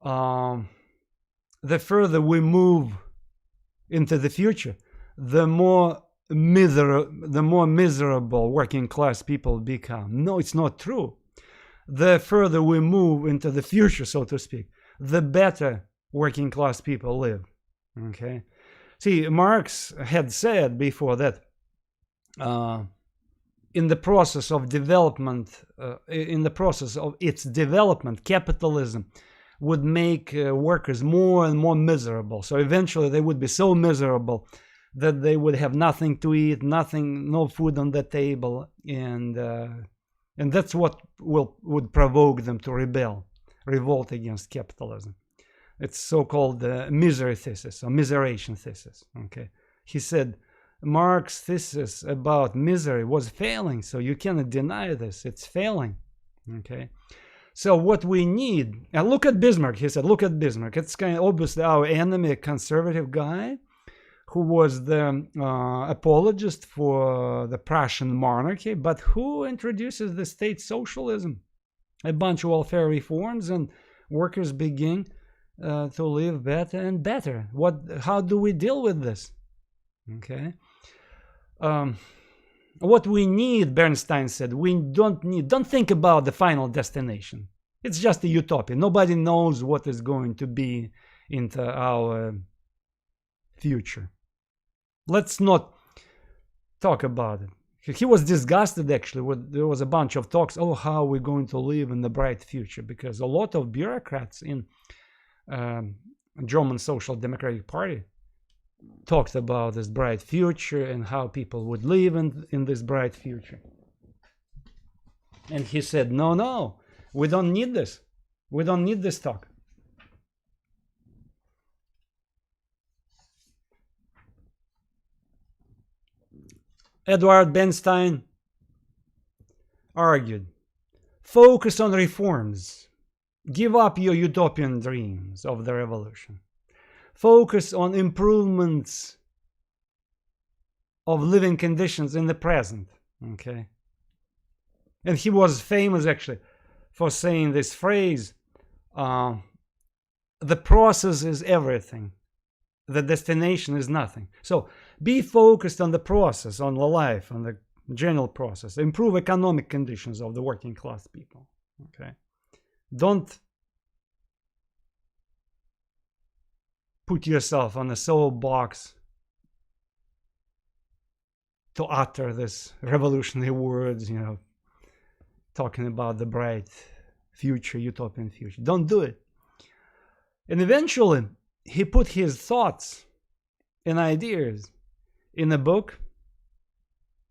Speaker 1: the further we move into the future, the more miserable working class people become. No, it's not true. The further we move into the future, so to speak, the better working class people live. Okay. See, Marx had said before that in the process of development, in the process of its development, capitalism would make workers more and more miserable. So eventually they would be so miserable that they would have nothing to eat, no food on the table, and that's what would provoke them to revolt against capitalism. It's so-called misery thesis or miseration thesis. Okay, he said Marx's thesis about misery was failing, so you cannot deny this. It's failing. Okay, so what we need, and look at Bismarck. He said, look at Bismarck. It's kind of obviously our enemy, a conservative guy who was the apologist for the Prussian monarchy, but who introduces the state socialism, a bunch of welfare reforms, and workers begin to live better and better. How do we deal with this? Okay. What we need, Bernstein said, don't think about the final destination. It's just a utopia. Nobody knows what is going to be into our future. Let's not talk about it. He was disgusted, actually. There was a bunch of talks, how we're going to live in the bright future, because a lot of bureaucrats in German Social Democratic Party talked about this bright future and how people would live in this bright future. And he said, no, we don't need this. We don't need this talk. Eduard Bernstein argued, focus on reforms. Give up your utopian dreams of the revolution. Focus on improvements of living conditions in the present. Okay. And he was famous actually for saying this phrase, the process is everything. The destination is nothing. So be focused on the process, on the life, on the general process. Improve economic conditions of the working class people. Okay. Don't put yourself on a soapbox to utter this revolutionary words, talking about the bright future, utopian future. Don't do it. And eventually, he put his thoughts and ideas in a book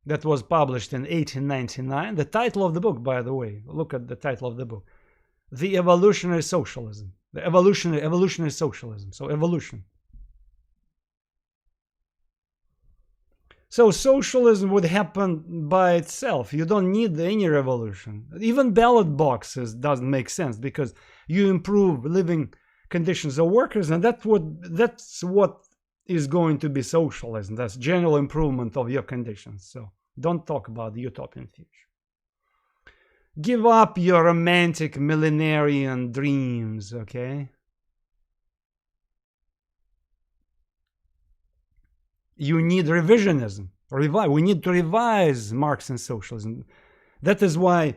Speaker 1: that was published in 1899. The title of the book, by the way, look at the title of the book. The Evolutionary Socialism. The evolutionary socialism. So evolution. So socialism would happen by itself. You don't need any revolution. Even ballot boxes doesn't make sense because you improve living conditions of workers, and that's what is going to be socialism. That's general improvement of your conditions. So don't talk about the utopian future. Give up your romantic millenarian dreams, okay? you need revisionism. We need to revise Marx and socialism. That is why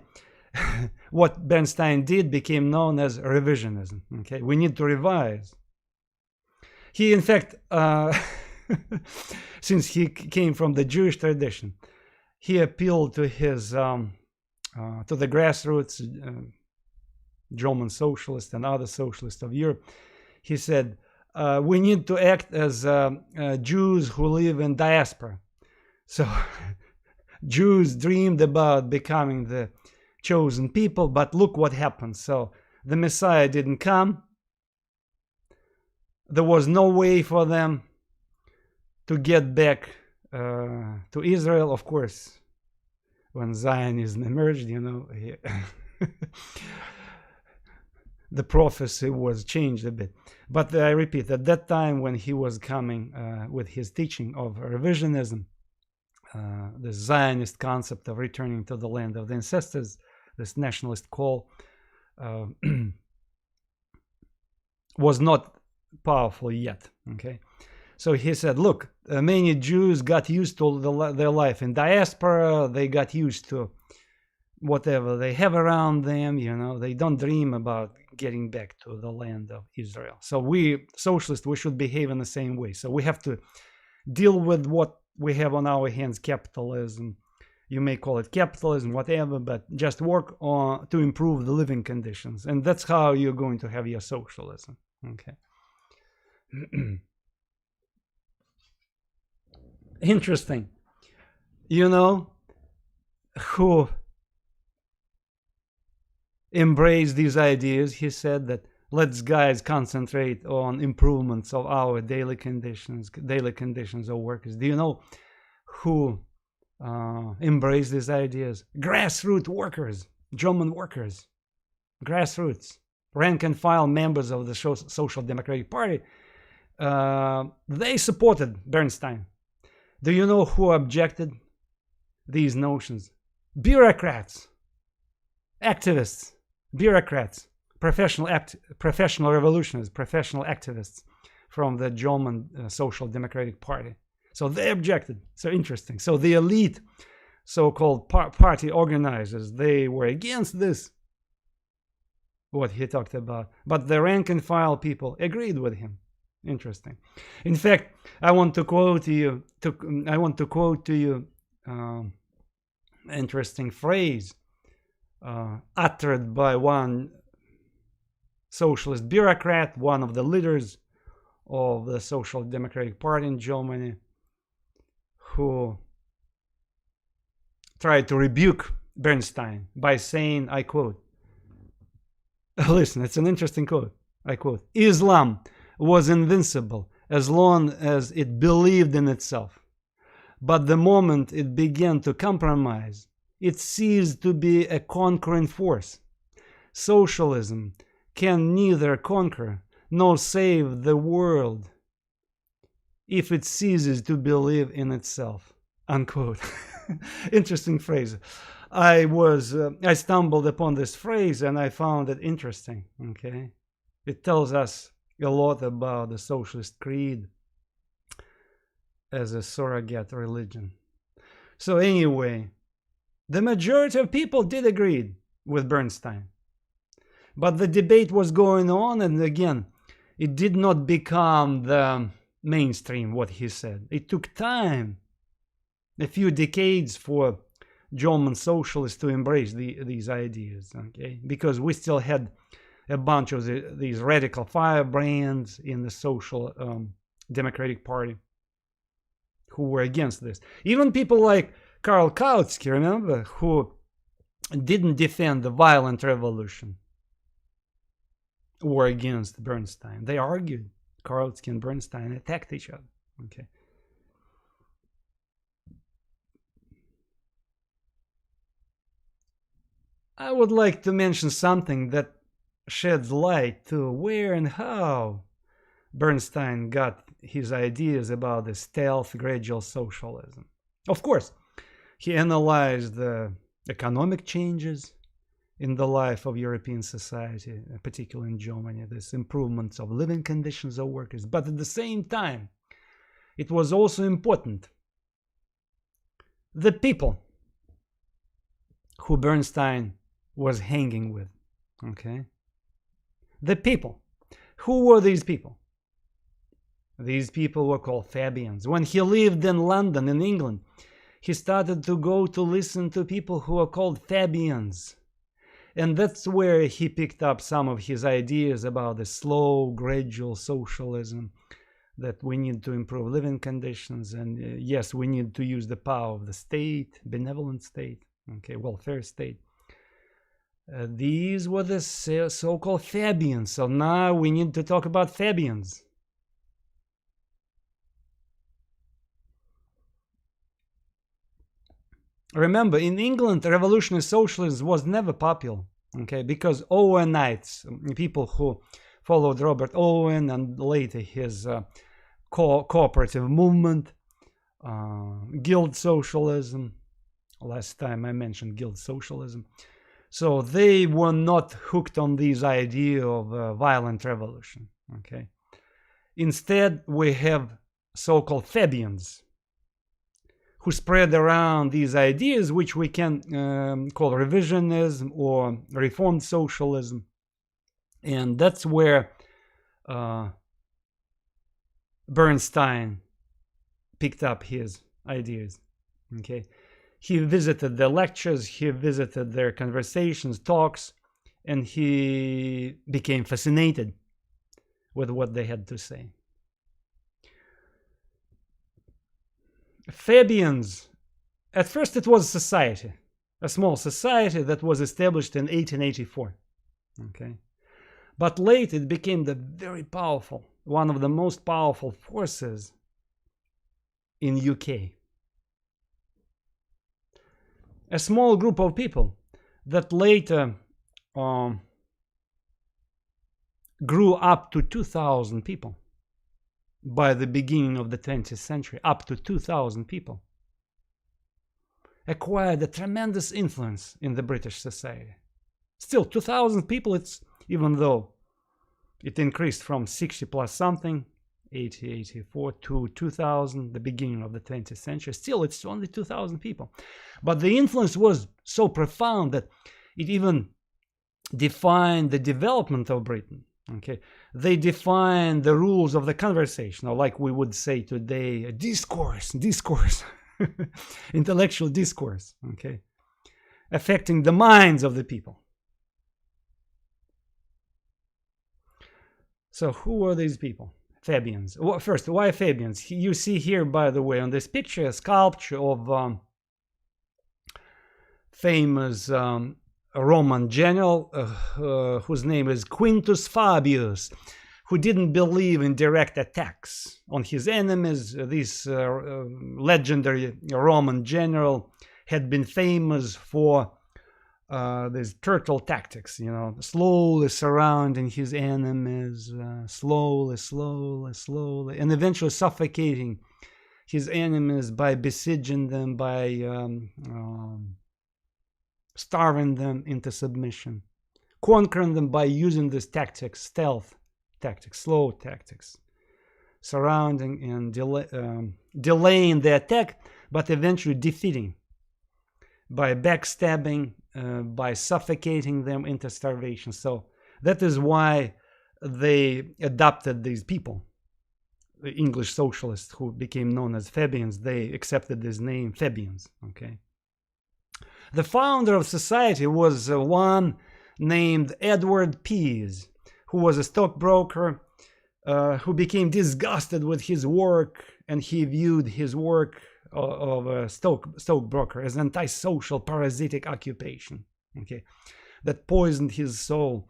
Speaker 1: what Bernstein did became known as revisionism. Okay, we need to revise. He, in fact, since he came from the Jewish tradition, he appealed to his to the grassroots German socialists and other socialists of Europe. He said, we need to act as Jews who live in diaspora. So Jews dreamed about becoming the chosen people, but look what happened. So the Messiah didn't come. There was no way for them to get back to Israel. Of course, when Zionism emerged, the prophecy was changed a bit. But I repeat, at that time when he was coming with his teaching of revisionism, the Zionist concept of returning to the land of the ancestors, this nationalist call, was not powerful yet. Okay, so he said, look, many Jews got used to their life in diaspora. They got used to whatever they have around them. They don't dream about getting back to the land of Israel. So we socialists, we should behave in the same way. So we have to deal with what we have on our hands, capitalism. You may call it capitalism, whatever, but just work on to improve the living conditions. And that's how you're going to have your socialism. Okay. Interesting. Who embraced these ideas? He said that let's guys concentrate on improvements of our daily conditions of workers. Do you know who embraced these ideas? Grassroots workers, German workers, grassroots, rank and file members of the Social Democratic Party. They supported Bernstein. Do you know who objected these notions? Bureaucrats, activists, bureaucrats, professional revolutionists, professional activists from the German Social Democratic Party. So they objected. So interesting. So the elite, so-called party organizers, they were against this, what he talked about. But the rank and file people agreed with him. Interesting. In fact, I want to quote to you. Interesting phrase uttered by one socialist bureaucrat, one of the leaders of the Social Democratic Party in Germany, who tried to rebuke Bernstein by saying, I quote, listen, it's an interesting quote, I quote, Islam was invincible as long as it believed in itself. But the moment it began to compromise, it ceased to be a conquering force. Socialism can neither conquer nor save the world if it ceases to believe in itself. Unquote. Interesting phrase. I stumbled upon this phrase and I found it interesting. Okay, it tells us a lot about the socialist creed as a surrogate religion. So anyway, the majority of people did agree with Bernstein. But the debate was going on, and again, it did not become the mainstream, what he said. It took time, a few decades, for German socialists to embrace these ideas, okay? Because we still had a bunch of these radical firebrands in the Social Democratic Party who were against this. Even people like Karl Kautsky, remember, who didn't defend the violent revolution, were against Bernstein. They argued. Kautsky and Bernstein attacked each other. Okay. I would like to mention something that sheds light to where and how Bernstein got his ideas about the stealth gradual socialism. Of course, he analyzed the economic changes in the life of European society, particularly in Germany, this improvements of living conditions of workers. But at the same time, it was also important. The people who Bernstein was hanging with, okay? The people. Who were these people? These people were called Fabians. When he lived in London, in England, he started to go to listen to people who are called Fabians. And that's where he picked up some of his ideas about the slow, gradual socialism, that we need to improve living conditions. And yes, we need to use the power of the state, benevolent state, okay, welfare state. These were the so-called Fabians. So now we need to talk about Fabians. Remember, in England, revolutionary socialism was never popular, okay, because Owenites, people who followed Robert Owen and later his cooperative movement, guild socialism, last time I mentioned guild socialism, so they were not hooked on this idea of violent revolution, okay. Instead, we have so-called Fabians, who spread around these ideas, which we can call revisionism or reformed socialism. And that's where Bernstein picked up his ideas, okay. He visited their lectures, he visited their conversations, talks, and he became fascinated with what they had to say. Fabians, at first it was society, a small society that was established in 1884, okay. But later it became the very powerful, one of the most powerful forces in UK. A small group of people that later grew up to 2,000 people. By the beginning of the 20th century, up to 2,000 people, acquired a tremendous influence in the British society. Still, 2,000 people, it's, even though it increased from 60 plus something, 80, 84 to 2,000, the beginning of the 20th century, still it's only 2,000 people. But the influence was so profound that it even defined the development of Britain. Okay, they define the rules of the conversation, or like we would say today, discourse, intellectual discourse, okay, affecting the minds of the people. So who are these people? Fabians. Well, first, why Fabians? You see here, by the way, on this picture, a sculpture of famous a Roman general whose name is Quintus Fabius, who didn't believe in direct attacks on his enemies. This legendary Roman general had been famous for these turtle tactics, you know, slowly surrounding his enemies, slowly, and eventually suffocating his enemies by besieging them, by starving them into submission, conquering them by using this tactics, stealth tactics, slow tactics, surrounding and delaying the attack, but eventually defeating by backstabbing, by suffocating them into starvation. So that is why they adopted these people, the English socialists who became known as Fabians. They accepted this name, Fabians, okay. The founder of society was one named Eduard Pease, who was a stockbroker who became disgusted with his work, and he viewed his work of a stockbroker as an antisocial, parasitic occupation, okay, that poisoned his soul.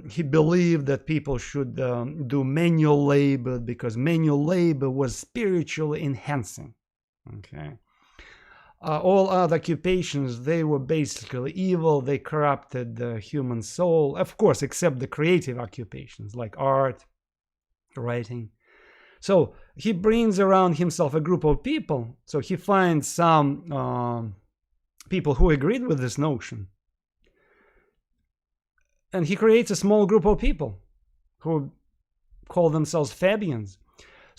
Speaker 1: He believed that people should do manual labor because manual labor was spiritually enhancing, okay. All other occupations, they were basically evil. They corrupted the human soul, of course, except the creative occupations like art, writing. So he brings around himself a group of people. So he finds some people who agreed with this notion. And he creates a small group of people who call themselves Fabians.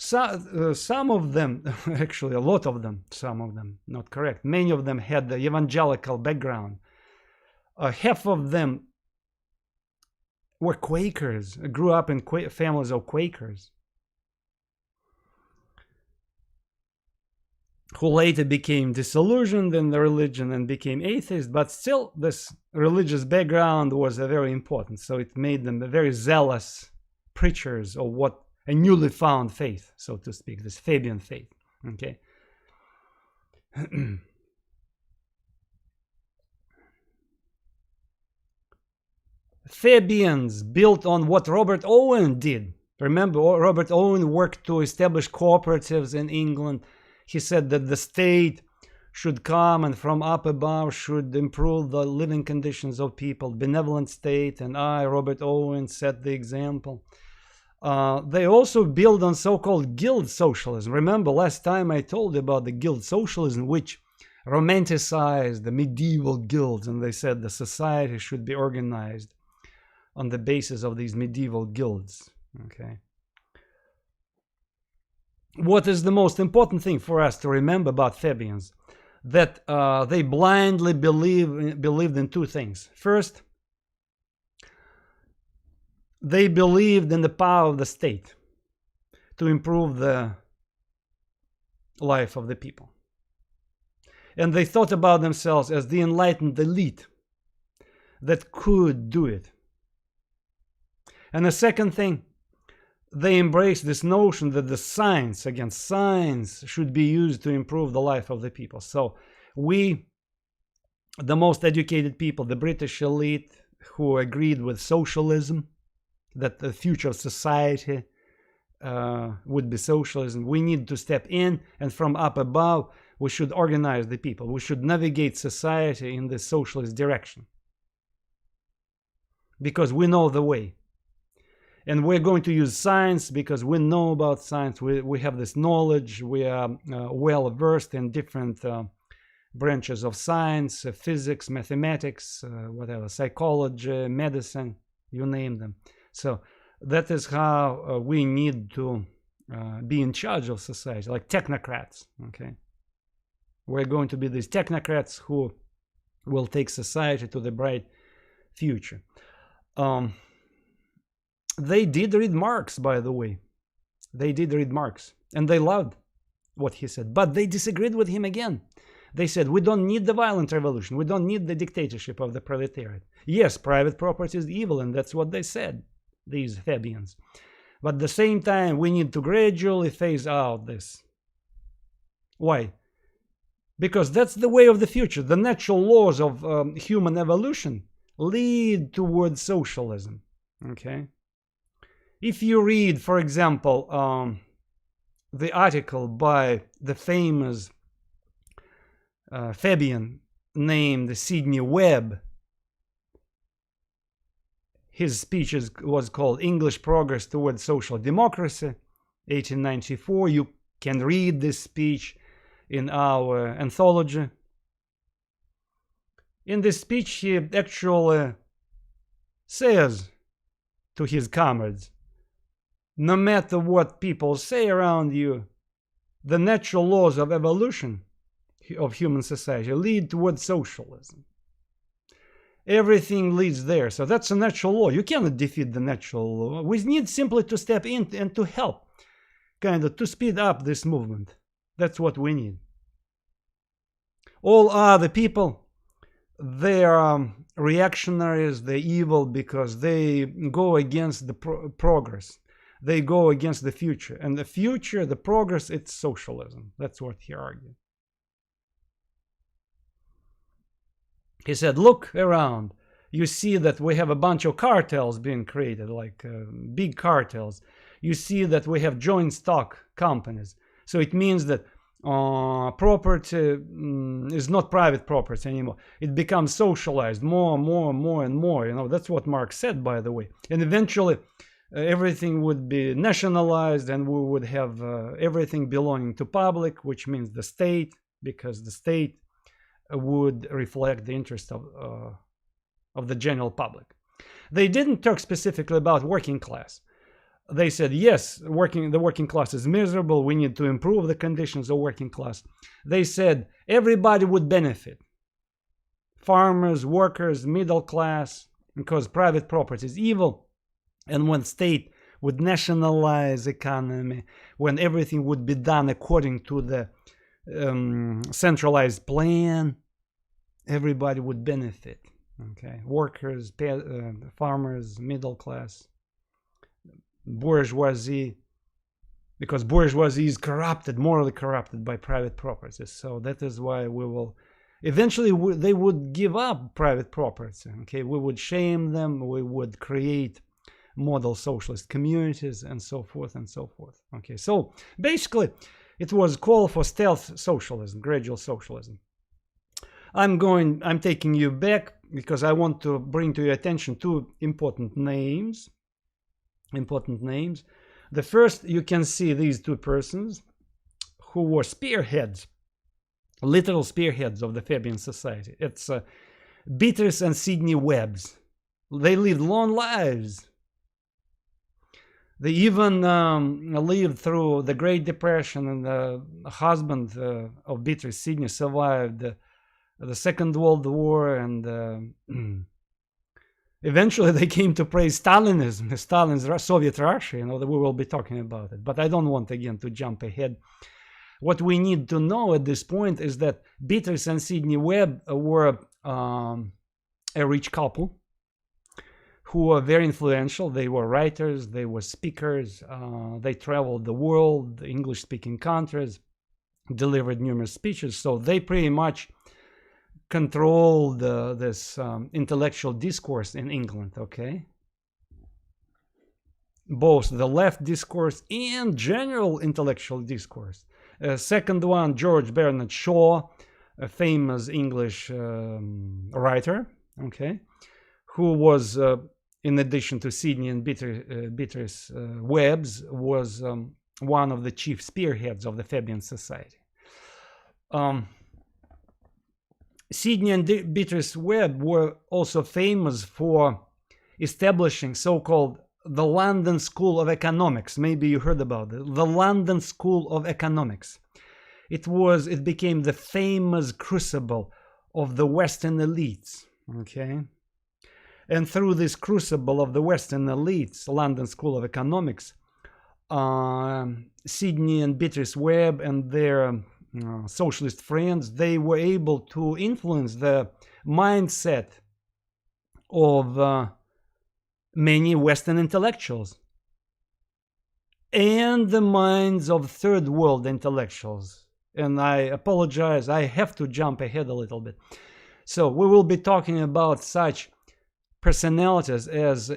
Speaker 1: Some of them, actually a lot of them, some of them, not correct, many of them had the evangelical background. Half of them were Quakers, grew up in families of Quakers, who later became disillusioned in the religion and became atheists, but still this religious background was very important. So it made them very zealous preachers of what a newly found faith, so to speak, this Fabian faith. Okay. Fabians built on what Robert Owen did. Remember, Robert Owen worked to establish cooperatives in England. He said that the state should come and from up above should improve the living conditions of people, benevolent state, and Robert Owen, set the example. They also build on so-called guild socialism. Remember last time I told you about the guild socialism, which romanticized the medieval guilds, and they said the society should be organized on the basis of these medieval guilds. Okay. What is the most important thing for us to remember about Fabians? That they blindly believed in two things. First, they believed in the power of the state to improve the life of the people. And they thought about themselves as the enlightened elite that could do it. And the second thing, they embraced this notion that the science should be used to improve the life of the people. So we, the most educated people, the British elite, who agreed with socialism, that the future of society would be socialism, we need to step in, and from up above we should organize the people. We should navigate society in the socialist direction, because we know the way. And we're going to use science because we know about science. We have this knowledge. We are well versed in different branches of science, physics, mathematics, whatever, psychology, medicine, you name them. So that is how we need to be in charge of society, like technocrats. Okay, we're going to be these technocrats who will take society to the bright future. They did read Marx, by the way. They did read Marx, and they loved what he said, but they disagreed with him again. They said, we don't need the violent revolution. We don't need the dictatorship of the proletariat. Yes, private property is evil, and that's what they said, these Fabians. But at the same time, we need to gradually phase out this. Why? Because that's the way of the future. The natural laws of human evolution lead towards socialism. Okay? If you read, for example, the article by the famous Fabian named Sidney Webb, his speech was called English Progress Towards Social Democracy, 1894. You can read this speech in our anthology. In this speech, he actually says to his comrades, no matter what people say around you, the natural laws of evolution of human society lead towards socialism. Everything leads there. So that's a natural law. You cannot defeat the natural law. We need simply to step in and to help, kind of to speed up this movement. That's what we need. All other people, they are reactionaries, they're evil because they go against the progress. They go against the future. And the future, the progress, it's socialism. That's what he argued. He said, look around. You see that we have a bunch of cartels being created, like big cartels. You see that we have joint stock companies. So it means that property is not private property anymore. It becomes socialized more and more. You know, that's what Marx said, by the way. And eventually, everything would be nationalized, and we would have everything belonging to public, which means the state, because the state would reflect the interest of the general public. They didn't talk specifically about working class. they said, yes, the working class is miserable. We need to improve the conditions of working class. They said everybody would benefit. Farmers, workers, middle class, because private property is evil. And when state would nationalize economy, when everything would be done according to the centralized plan, everybody would benefit. Okay, workers, farmers, middle class, bourgeoisie, because bourgeoisie is corrupted, morally corrupted by private property. So that is why we will eventually they would give up private property. Okay, we would shame them, we would create model socialist communities, and so forth and so forth. Okay, so basically it was call for stealth socialism, gradual socialism. I'm taking you back because I want to bring to your attention two important names. The first, you can see these two persons who were spearheads, literal spearheads of the Fabian Society. It's Beatrice and Sidney Webbs. They lived long lives. They even lived through the Great Depression, and the husband of Beatrice, Sidney, survived the Second World War, and eventually they came to praise Stalinism, Stalin's Soviet Russia. You know, that we will be talking about it. But I don't want again to jump ahead. What we need to know at this point is that Beatrice and Sidney Webb were a rich couple who were very influential. They were writers, they were speakers, they traveled the world, English-speaking countries, delivered numerous speeches. So they pretty much controlled this intellectual discourse in England, okay? Both the left discourse and general intellectual discourse. Second one, George Bernard Shaw, a famous English writer, okay, who was, in addition to Sidney and Beatrice Webbs, was one of the chief spearheads of the Fabian Society. Sidney and Beatrice Webb were also famous for establishing so-called the London School of Economics. Maybe you heard about it. The London School of Economics. It became the famous crucible of the Western elites. Okay, and through this crucible of the Western elites, London School of Economics, Sidney and Beatrice Webb and their socialist friends, they were able to influence the mindset of many Western intellectuals and the minds of third world intellectuals. And I apologize, I have to jump ahead a little bit. So we will be talking about such personalities as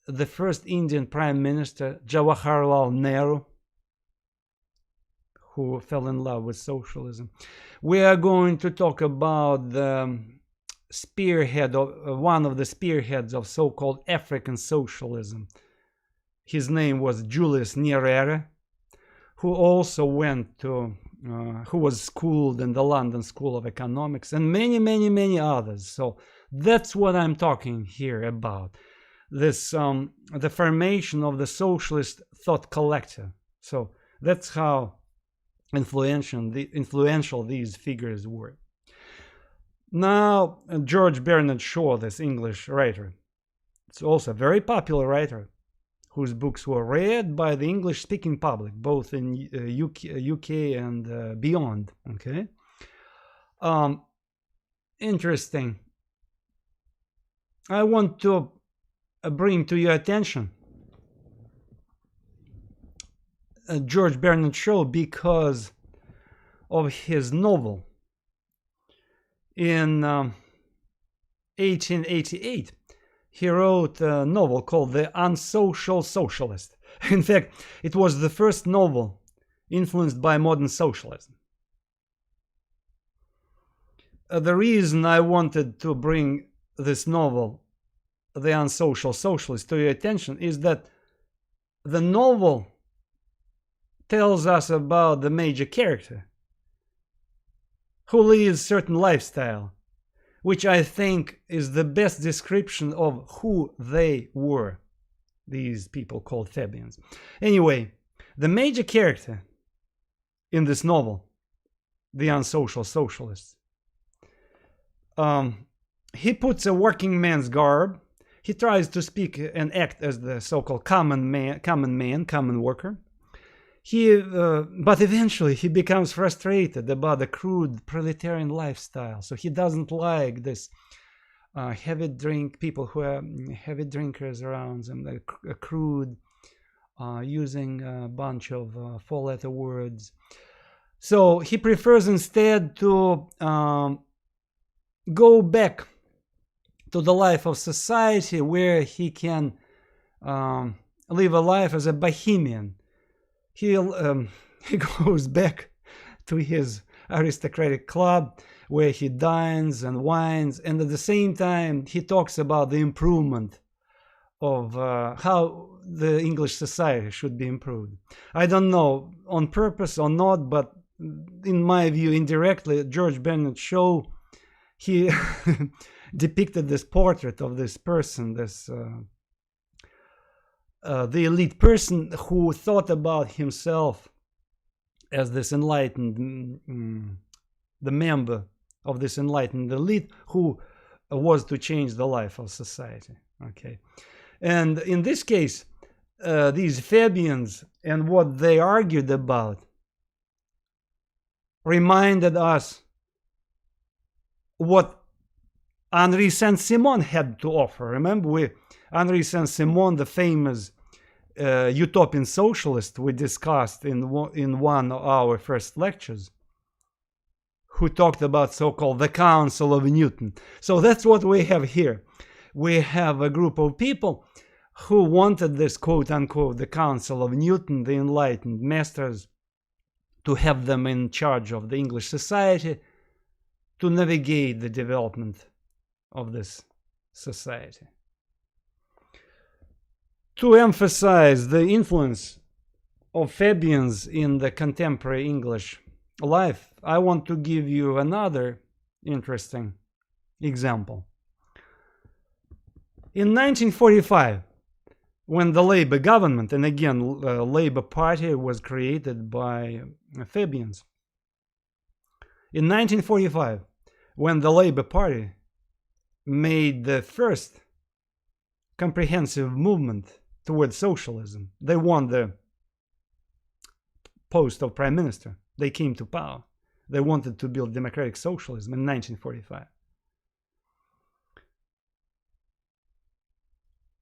Speaker 1: the first Indian Prime Minister, Jawaharlal Nehru, who fell in love with socialism. We are going to talk about the spearhead of one of the spearheads of so-called African socialism. His name was Julius Nyerere, who also went to, who was schooled in the London School of Economics, and many, many, many others. So that's what I'm talking here about. This, the formation of the socialist thought collective. So that's how influential these figures were. Now, George Bernard Shaw, this English writer, it's also a very popular writer whose books were read by the English-speaking public, both in UK and beyond. Okay, interesting. I want to bring to your attention George Bernard Shaw because of his novel. In 1888, he wrote a novel called The Unsocial Socialist. In fact, it was the first novel influenced by modern socialism. The reason I wanted to bring this novel, The Unsocial Socialist, to your attention is that the novel tells us about the major character who leads certain lifestyle, which I think is the best description of who they were. these people called Fabians. Anyway, the major character in this novel, The Unsocial Socialist, he puts a working man's garb. He tries to speak and act as the so-called common man, common worker. But eventually he becomes frustrated about the crude proletarian lifestyle. So he doesn't like this people who are heavy drinkers around them, crude, using a bunch of four-letter words. So he prefers instead to go back to the life of society, where he can live a life as a bohemian. He goes back to his aristocratic club, where he dines and wines, and at the same time he talks about the improvement of how the English society should be improved. I don't know on purpose or not, but in my view, indirectly, George Bernard's show, he depicted this portrait of this person, the elite person who thought about himself as this enlightened, the member of this enlightened elite who was to change the life of society. Okay, and in this case, these Fabians and what they argued about reminded us what Henri Saint-Simon had to offer. Remember, Henri Saint-Simon, the famous utopian socialist we discussed in one of our first lectures, who talked about so-called the Council of Newton. So that's what we have here. We have a group of people who wanted this quote-unquote the Council of Newton, the enlightened masters, to have them in charge of the English society, to navigate the development of this society. To emphasize the influence of Fabians in the contemporary English life, I want to give you another interesting example. In 1945, when the Labour government, and again, Labour Party was created by Fabians. In 1945, when the Labour Party made the first comprehensive movement towards socialism, they won the post of prime minister. They came to power. They wanted to build democratic socialism in 1945.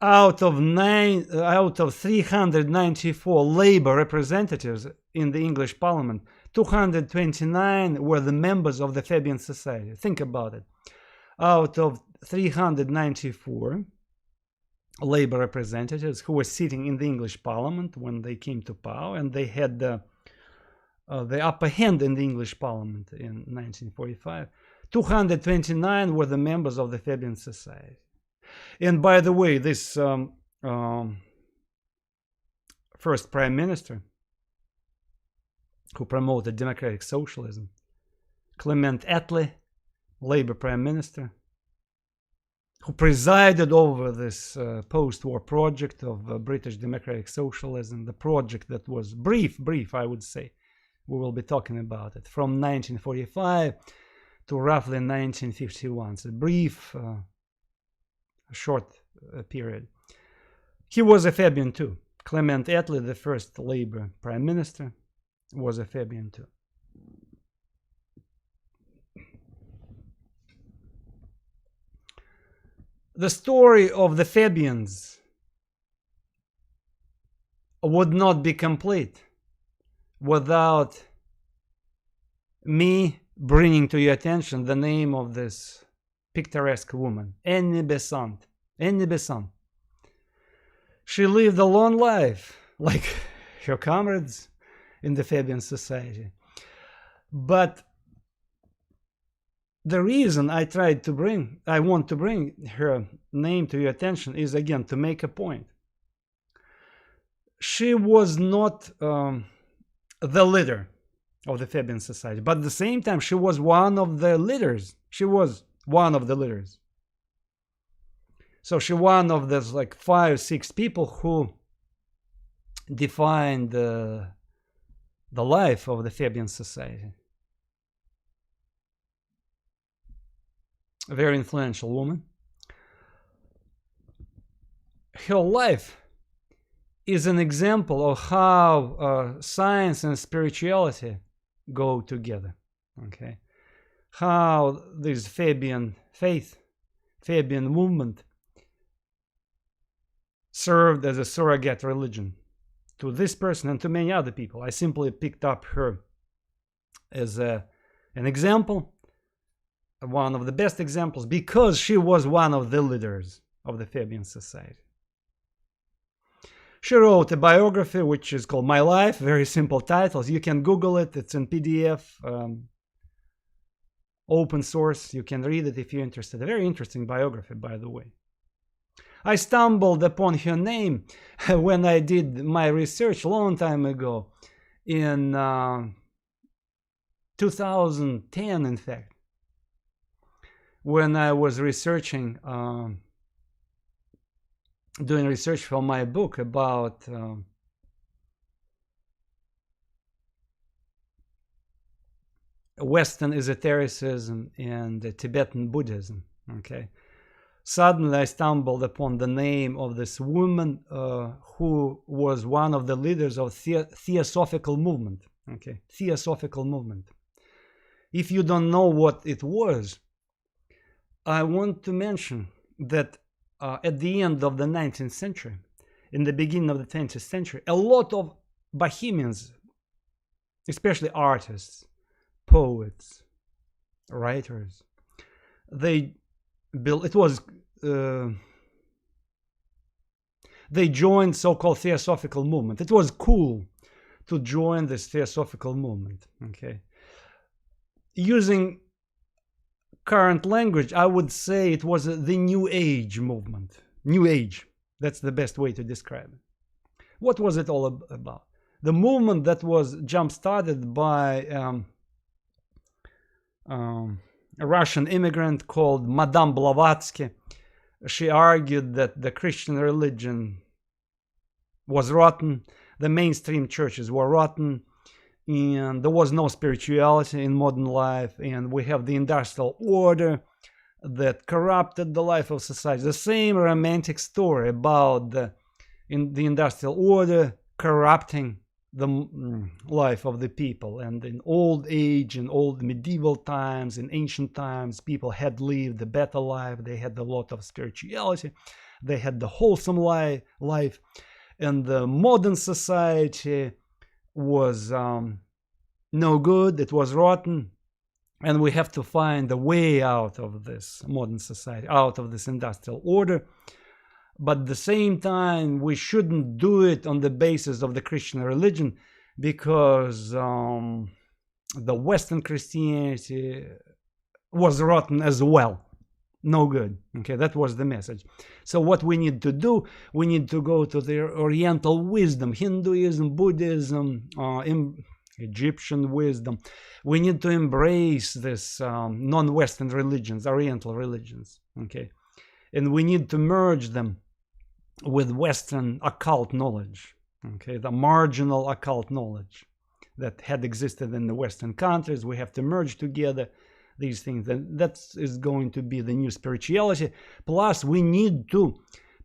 Speaker 1: Out of 394 Labour representatives in the English Parliament, 229 were the members of the Fabian Society. Think about it. Out of 394 Labour representatives who were sitting in the English Parliament when they came to power, and they had the upper hand in the English Parliament in 1945, 229 were the members of the Fabian Society. And by the way, this first prime minister who promoted democratic socialism, Clement Attlee, Labour prime minister, who presided over this post-war project of British democratic socialism, the project that was brief, I would say. We will be talking about it from 1945 to roughly 1951. It's a brief, short period. He was a Fabian too. Clement Attlee, the first Labour prime minister, was a Fabian too. The story of the Fabians would not be complete without me bringing to your attention the name of this picturesque woman, Annie Besant. Annie Besant. She lived a long life, like her comrades in the Fabian Society. But the reason I want to bring her name to your attention is, again, to make a point. She was not the leader of the Fabian Society, but at the same time, she was one of the leaders. She was one of the leaders. So she one of those like 5-6 people who defined the life of the Fabian society. A very influential woman. Her life is an example of how science and spirituality go together. Okay, how this Fabian faith, Fabian movement, served as a surrogate religion to this person and to many other people. I simply picked up her as an example, one of the best examples, because she was one of the leaders of the Fabian society. She wrote a biography which is called My Life, very simple titles. You can Google it, it's in PDF, open source. You can read it if you're interested. A very interesting biography, by the way. I stumbled upon her name when I did my research a long time ago, in 2010, in fact, when I was researching, doing research for my book about Western esotericism and Tibetan Buddhism. Okay, suddenly I stumbled upon the name of this woman who was one of the leaders of Theosophical movement. Okay, Theosophical movement. If you don't know what it was, I want to mention that at the end of the 19th century, in the beginning of the 20th century, a lot of Bohemians, especially artists, poets, writers, they joined so-called Theosophical movement. It was cool to join this Theosophical movement. Okay, using current language, I would say it was the New Age movement. New Age, that's the best way to describe it. What was it all about? The movement that was jump-started by a Russian immigrant called Madame Blavatsky. She argued that the Christian religion was rotten, the mainstream churches were rotten, and there was no spirituality in modern life, and we have the industrial order that corrupted the life of society. The same romantic story about the industrial order corrupting the life of the people. And in old age, in old medieval times, in ancient times, people had lived a better life. They had a lot of spirituality. They had the wholesome life. And the modern society was no good. It was rotten. And we have to find a way out of this modern society, out of this industrial order. But at the same time, we shouldn't do it on the basis of the Christian religion, because the Western Christianity was rotten as well. No good. Okay, that was the message. So what we need to do, we need to go to the Oriental wisdom, Hinduism, Buddhism, Egyptian wisdom. We need to embrace this non-Western religions, Oriental religions. Okay, and we need to merge them with Western occult knowledge. Okay, the marginal occult knowledge that had existed in the Western countries. We have to merge together these things, and that is going to be the new spirituality. Plus, we need to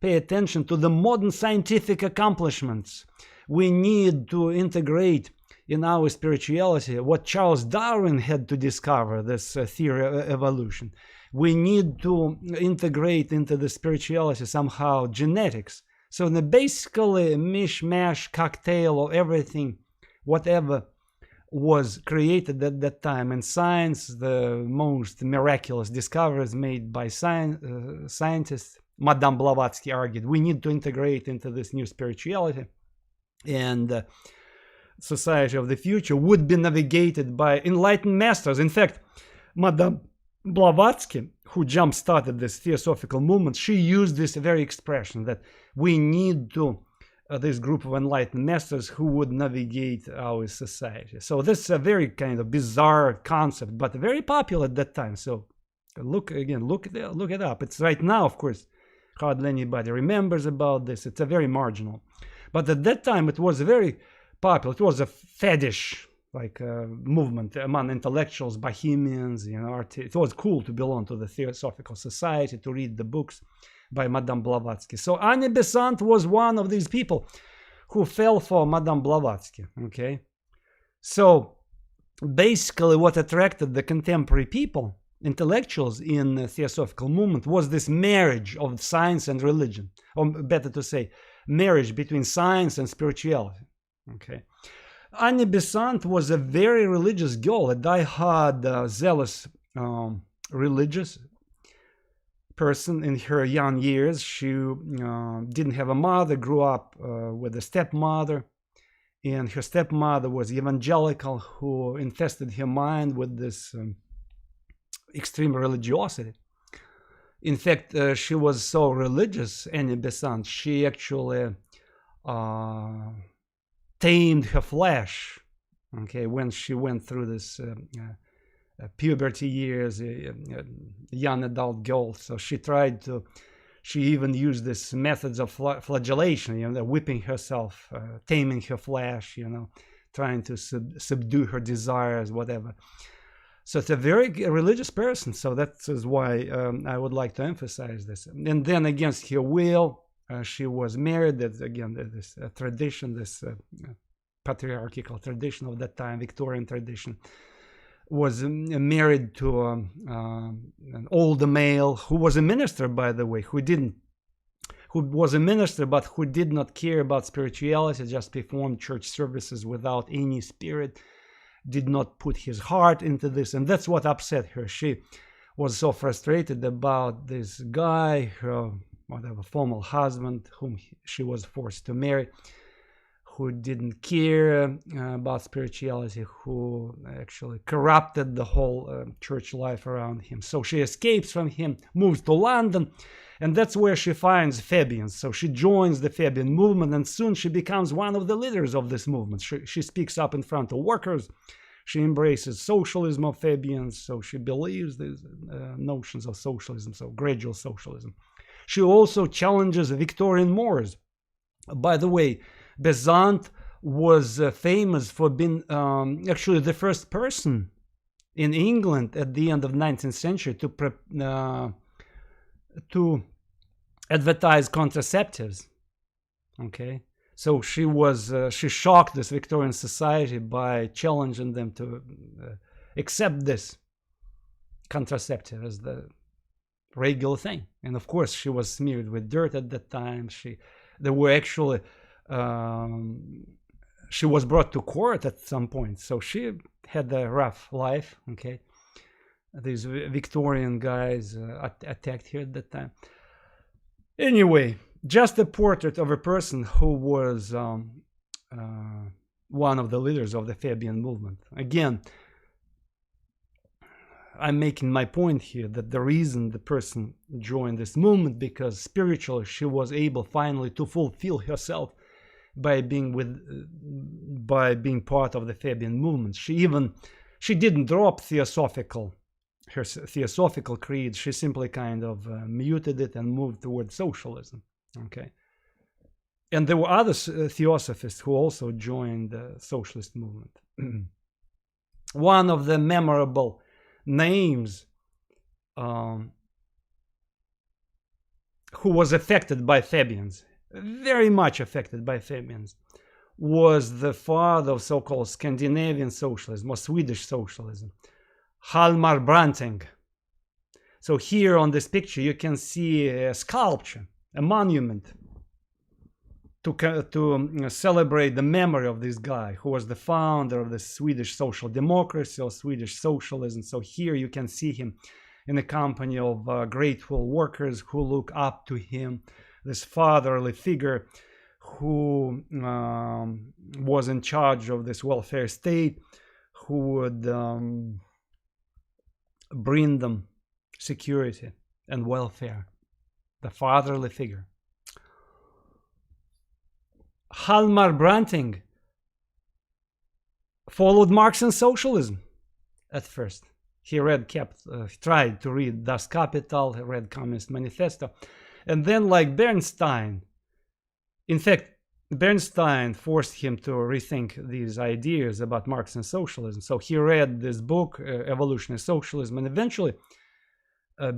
Speaker 1: pay attention to the modern scientific accomplishments. We need to integrate in our spirituality what Charles Darwin had to discover, this theory of evolution. We need to integrate into the spirituality somehow genetics. So basically a mishmash cocktail of everything, whatever was created at that time. In science, the most miraculous discoveries made by scientists, Madame Blavatsky argued, we need to integrate into this new spirituality. And society of the future would be navigated by enlightened masters. In fact, Madame Blavatsky, who jump-started this theosophical movement, she used this very expression that we need to this group of enlightened masters who would navigate our society. So this is a very kind of bizarre concept, but very popular at that time. So look it up. It's right now, of course, Hardly anybody remembers about this. It's a very marginal. But at that time, it was very popular. It was a fetish, like movement among intellectuals, bohemians, it was cool to belong to the Theosophical Society, to read the books by Madame Blavatsky. So Annie Besant was one of these people who fell for Madame Blavatsky, okay? So basically what attracted the contemporary people, intellectuals in the Theosophical movement, was this marriage of science and religion, or better to say, marriage between science and spirituality, okay? Annie Besant was a very religious girl, a die-hard, zealous, religious person in her young years. She didn't have a mother, grew up with a stepmother, and her stepmother was evangelical, who infested her mind with this extreme religiosity. In fact, she was so religious, Annie Besant, she actually tamed her flesh, okay, when she went through this puberty years, young adult girl. So she even used this methods of flagellation, whipping herself, taming her flesh, trying to subdue her desires, whatever. So it's a very religious person. So that is why I would like to emphasize this. And then against her will, she was married. That's again this tradition, this patriarchal tradition of that time, Victorian tradition, was married to an older male who was a minister, by the way, who was a minister but who did not care about spirituality, just performed church services without any spirit, did not put his heart into this, and that's what upset her. She was so frustrated about this guy, her whatever former husband, whom she was forced to marry, who didn't care about spirituality, who actually corrupted the whole church life around him. So she escapes from him, moves to London, and that's where she finds Fabians. So she joins the Fabian movement, and soon she becomes one of the leaders of this movement. She speaks up in front of workers. She embraces socialism of Fabians, so she believes these notions of socialism, so gradual socialism. She also challenges Victorian mores. By the way, Besant was famous for being actually the first person in England at the end of the 19th century to advertise contraceptives. Okay, so she shocked this Victorian society by challenging them to accept this contraceptive as the regular thing. And of course, she was smeared with dirt at that time. There were actually she was brought to court at some point, so she had a rough life. Okay, these Victorian guys attacked her at that time. Anyway, just a portrait of a person who was one of the leaders of the Fabian movement. Again, I'm making my point here that the reason the person joined this movement, because spiritually she was able finally to fulfill herself by being part of the Fabian movement. She didn't drop her theosophical creed. She simply kind of muted it and moved toward socialism. Okay, and there were other theosophists who also joined the socialist movement. One of the memorable names who was affected by Fabians, very much affected by Fabians, was the father of so-called Scandinavian socialism or Swedish socialism, Hjalmar Branting. So here on this picture you can see a sculpture, a monument to celebrate the memory of this guy who was the founder of the Swedish social democracy or Swedish socialism. So here you can see him in the company of grateful workers who look up to him, this fatherly figure who was in charge of this welfare state, who would bring them security and welfare, the fatherly figure. Hjalmar Branting followed Marxian socialism at first. He tried to read Das Kapital, he read Communist Manifesto, And then, like Bernstein, in fact, Bernstein forced him to rethink these ideas about Marxian socialism. So he read this book, Evolutionary Socialism, and eventually,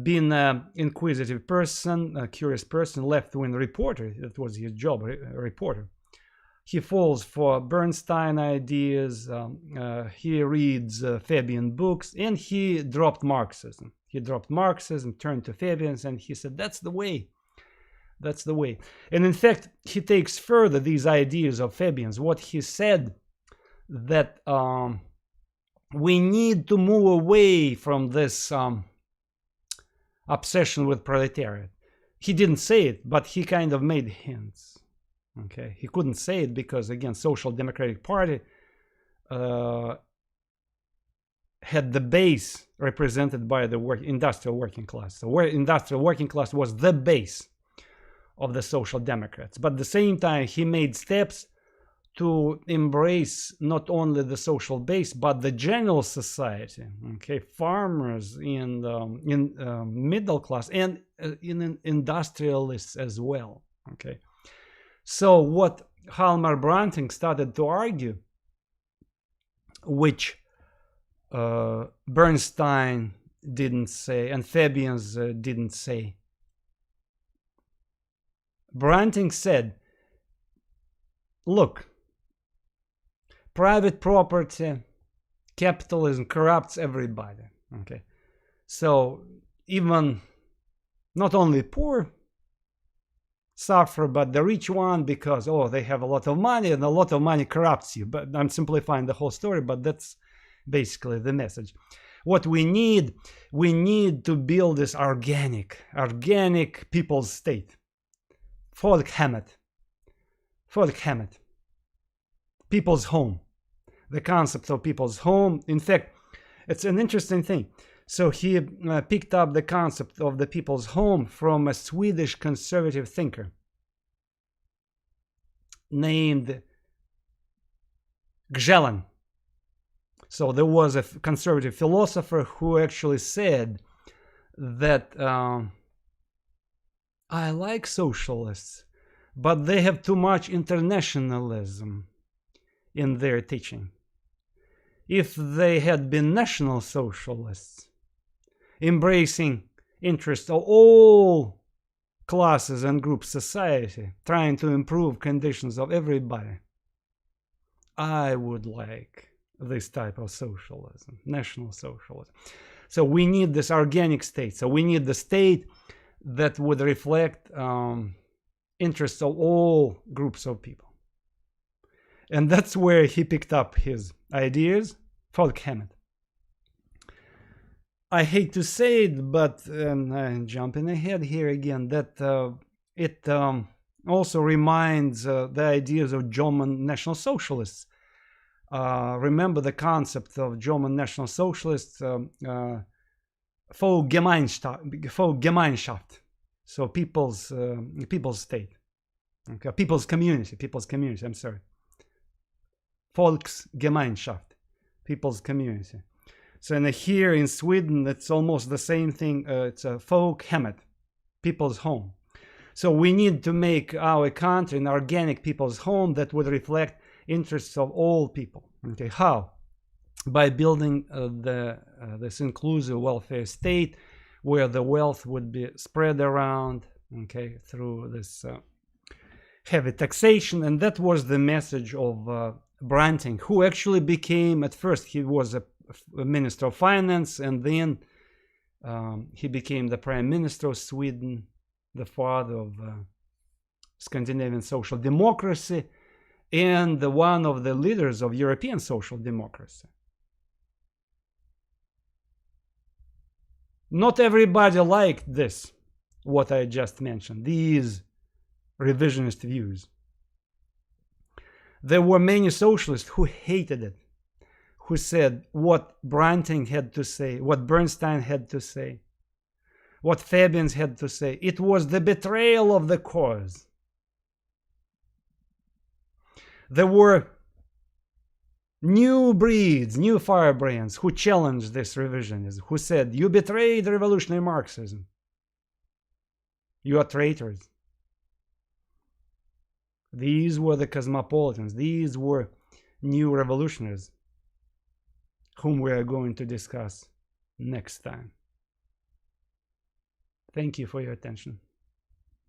Speaker 1: being an inquisitive person, a curious person, left-wing reporter, that was his job, a reporter, he falls for Bernstein ideas, he reads Fabian books, and he dropped Marxism. He dropped Marxism, turned to Fabians, and he said, that's the way. That's the way. And in fact, he takes further these ideas of Fabians. What he said, that we need to move away from this obsession with proletariat. He didn't say it, but he kind of made hints. Okay, he couldn't say it because, again, Social Democratic Party had the base represented by the industrial working class. So where industrial working class was the base of the Social Democrats. But at the same time, he made steps to embrace not only the social base, but the general society, okay, farmers in middle class, and in industrialists as well, okay. So what Hjalmar Branting started to argue, which Bernstein didn't say and Fabians didn't say, Branting said, look, private property, capitalism corrupts everybody, okay? So even not only poor suffer, but the rich one, because, oh, they have a lot of money, and a lot of money corrupts you. But I'm simplifying the whole story, but that's basically the message. What we need to build this organic people's state. Folkhemmet, people's home, the concept of people's home. In fact, it's an interesting thing. So he picked up the concept of the people's home from a Swedish conservative thinker named Gjellan. So there was a conservative philosopher who actually said that I like socialists, but they have too much internationalism in their teaching. If they had been national socialists, embracing interests of all classes and groups society, trying to improve conditions of everybody, I would like this type of socialism, national socialism. So we need this organic state. So we need the state that would reflect interests of all groups of people. And that's where he picked up his ideas, Folkhemmet. I hate to say it, but I'm jumping ahead here again, that it also reminds the ideas of German National Socialists. Remember the concept of German National Socialists, Volksgemeinschaft, so people's state, okay, people's community, I'm sorry. Volksgemeinschaft, people's community. So here in Sweden, it's almost the same thing. It's a Folkhemmet, people's home. So we need to make our country an organic people's home that would reflect interests of all people. Okay, how? By building this inclusive welfare state where the wealth would be spread around, okay, through this heavy taxation. And that was the message of Branting, who actually became, at first he was a Minister of Finance, and then he became the Prime Minister of Sweden, the father of Scandinavian social democracy, and one of the leaders of European social democracy. Not everybody liked this, what I just mentioned, these revisionist views. There were many socialists who hated it, who said what Branting had to say, what Bernstein had to say, what Fabians had to say. It was the betrayal of the cause. There were new breeds, new firebrands who challenged this revisionism, who said, you betrayed revolutionary Marxism. You are traitors. These were the cosmopolitans. These were new revolutionaries, whom we are going to discuss next time. Thank you for your attention.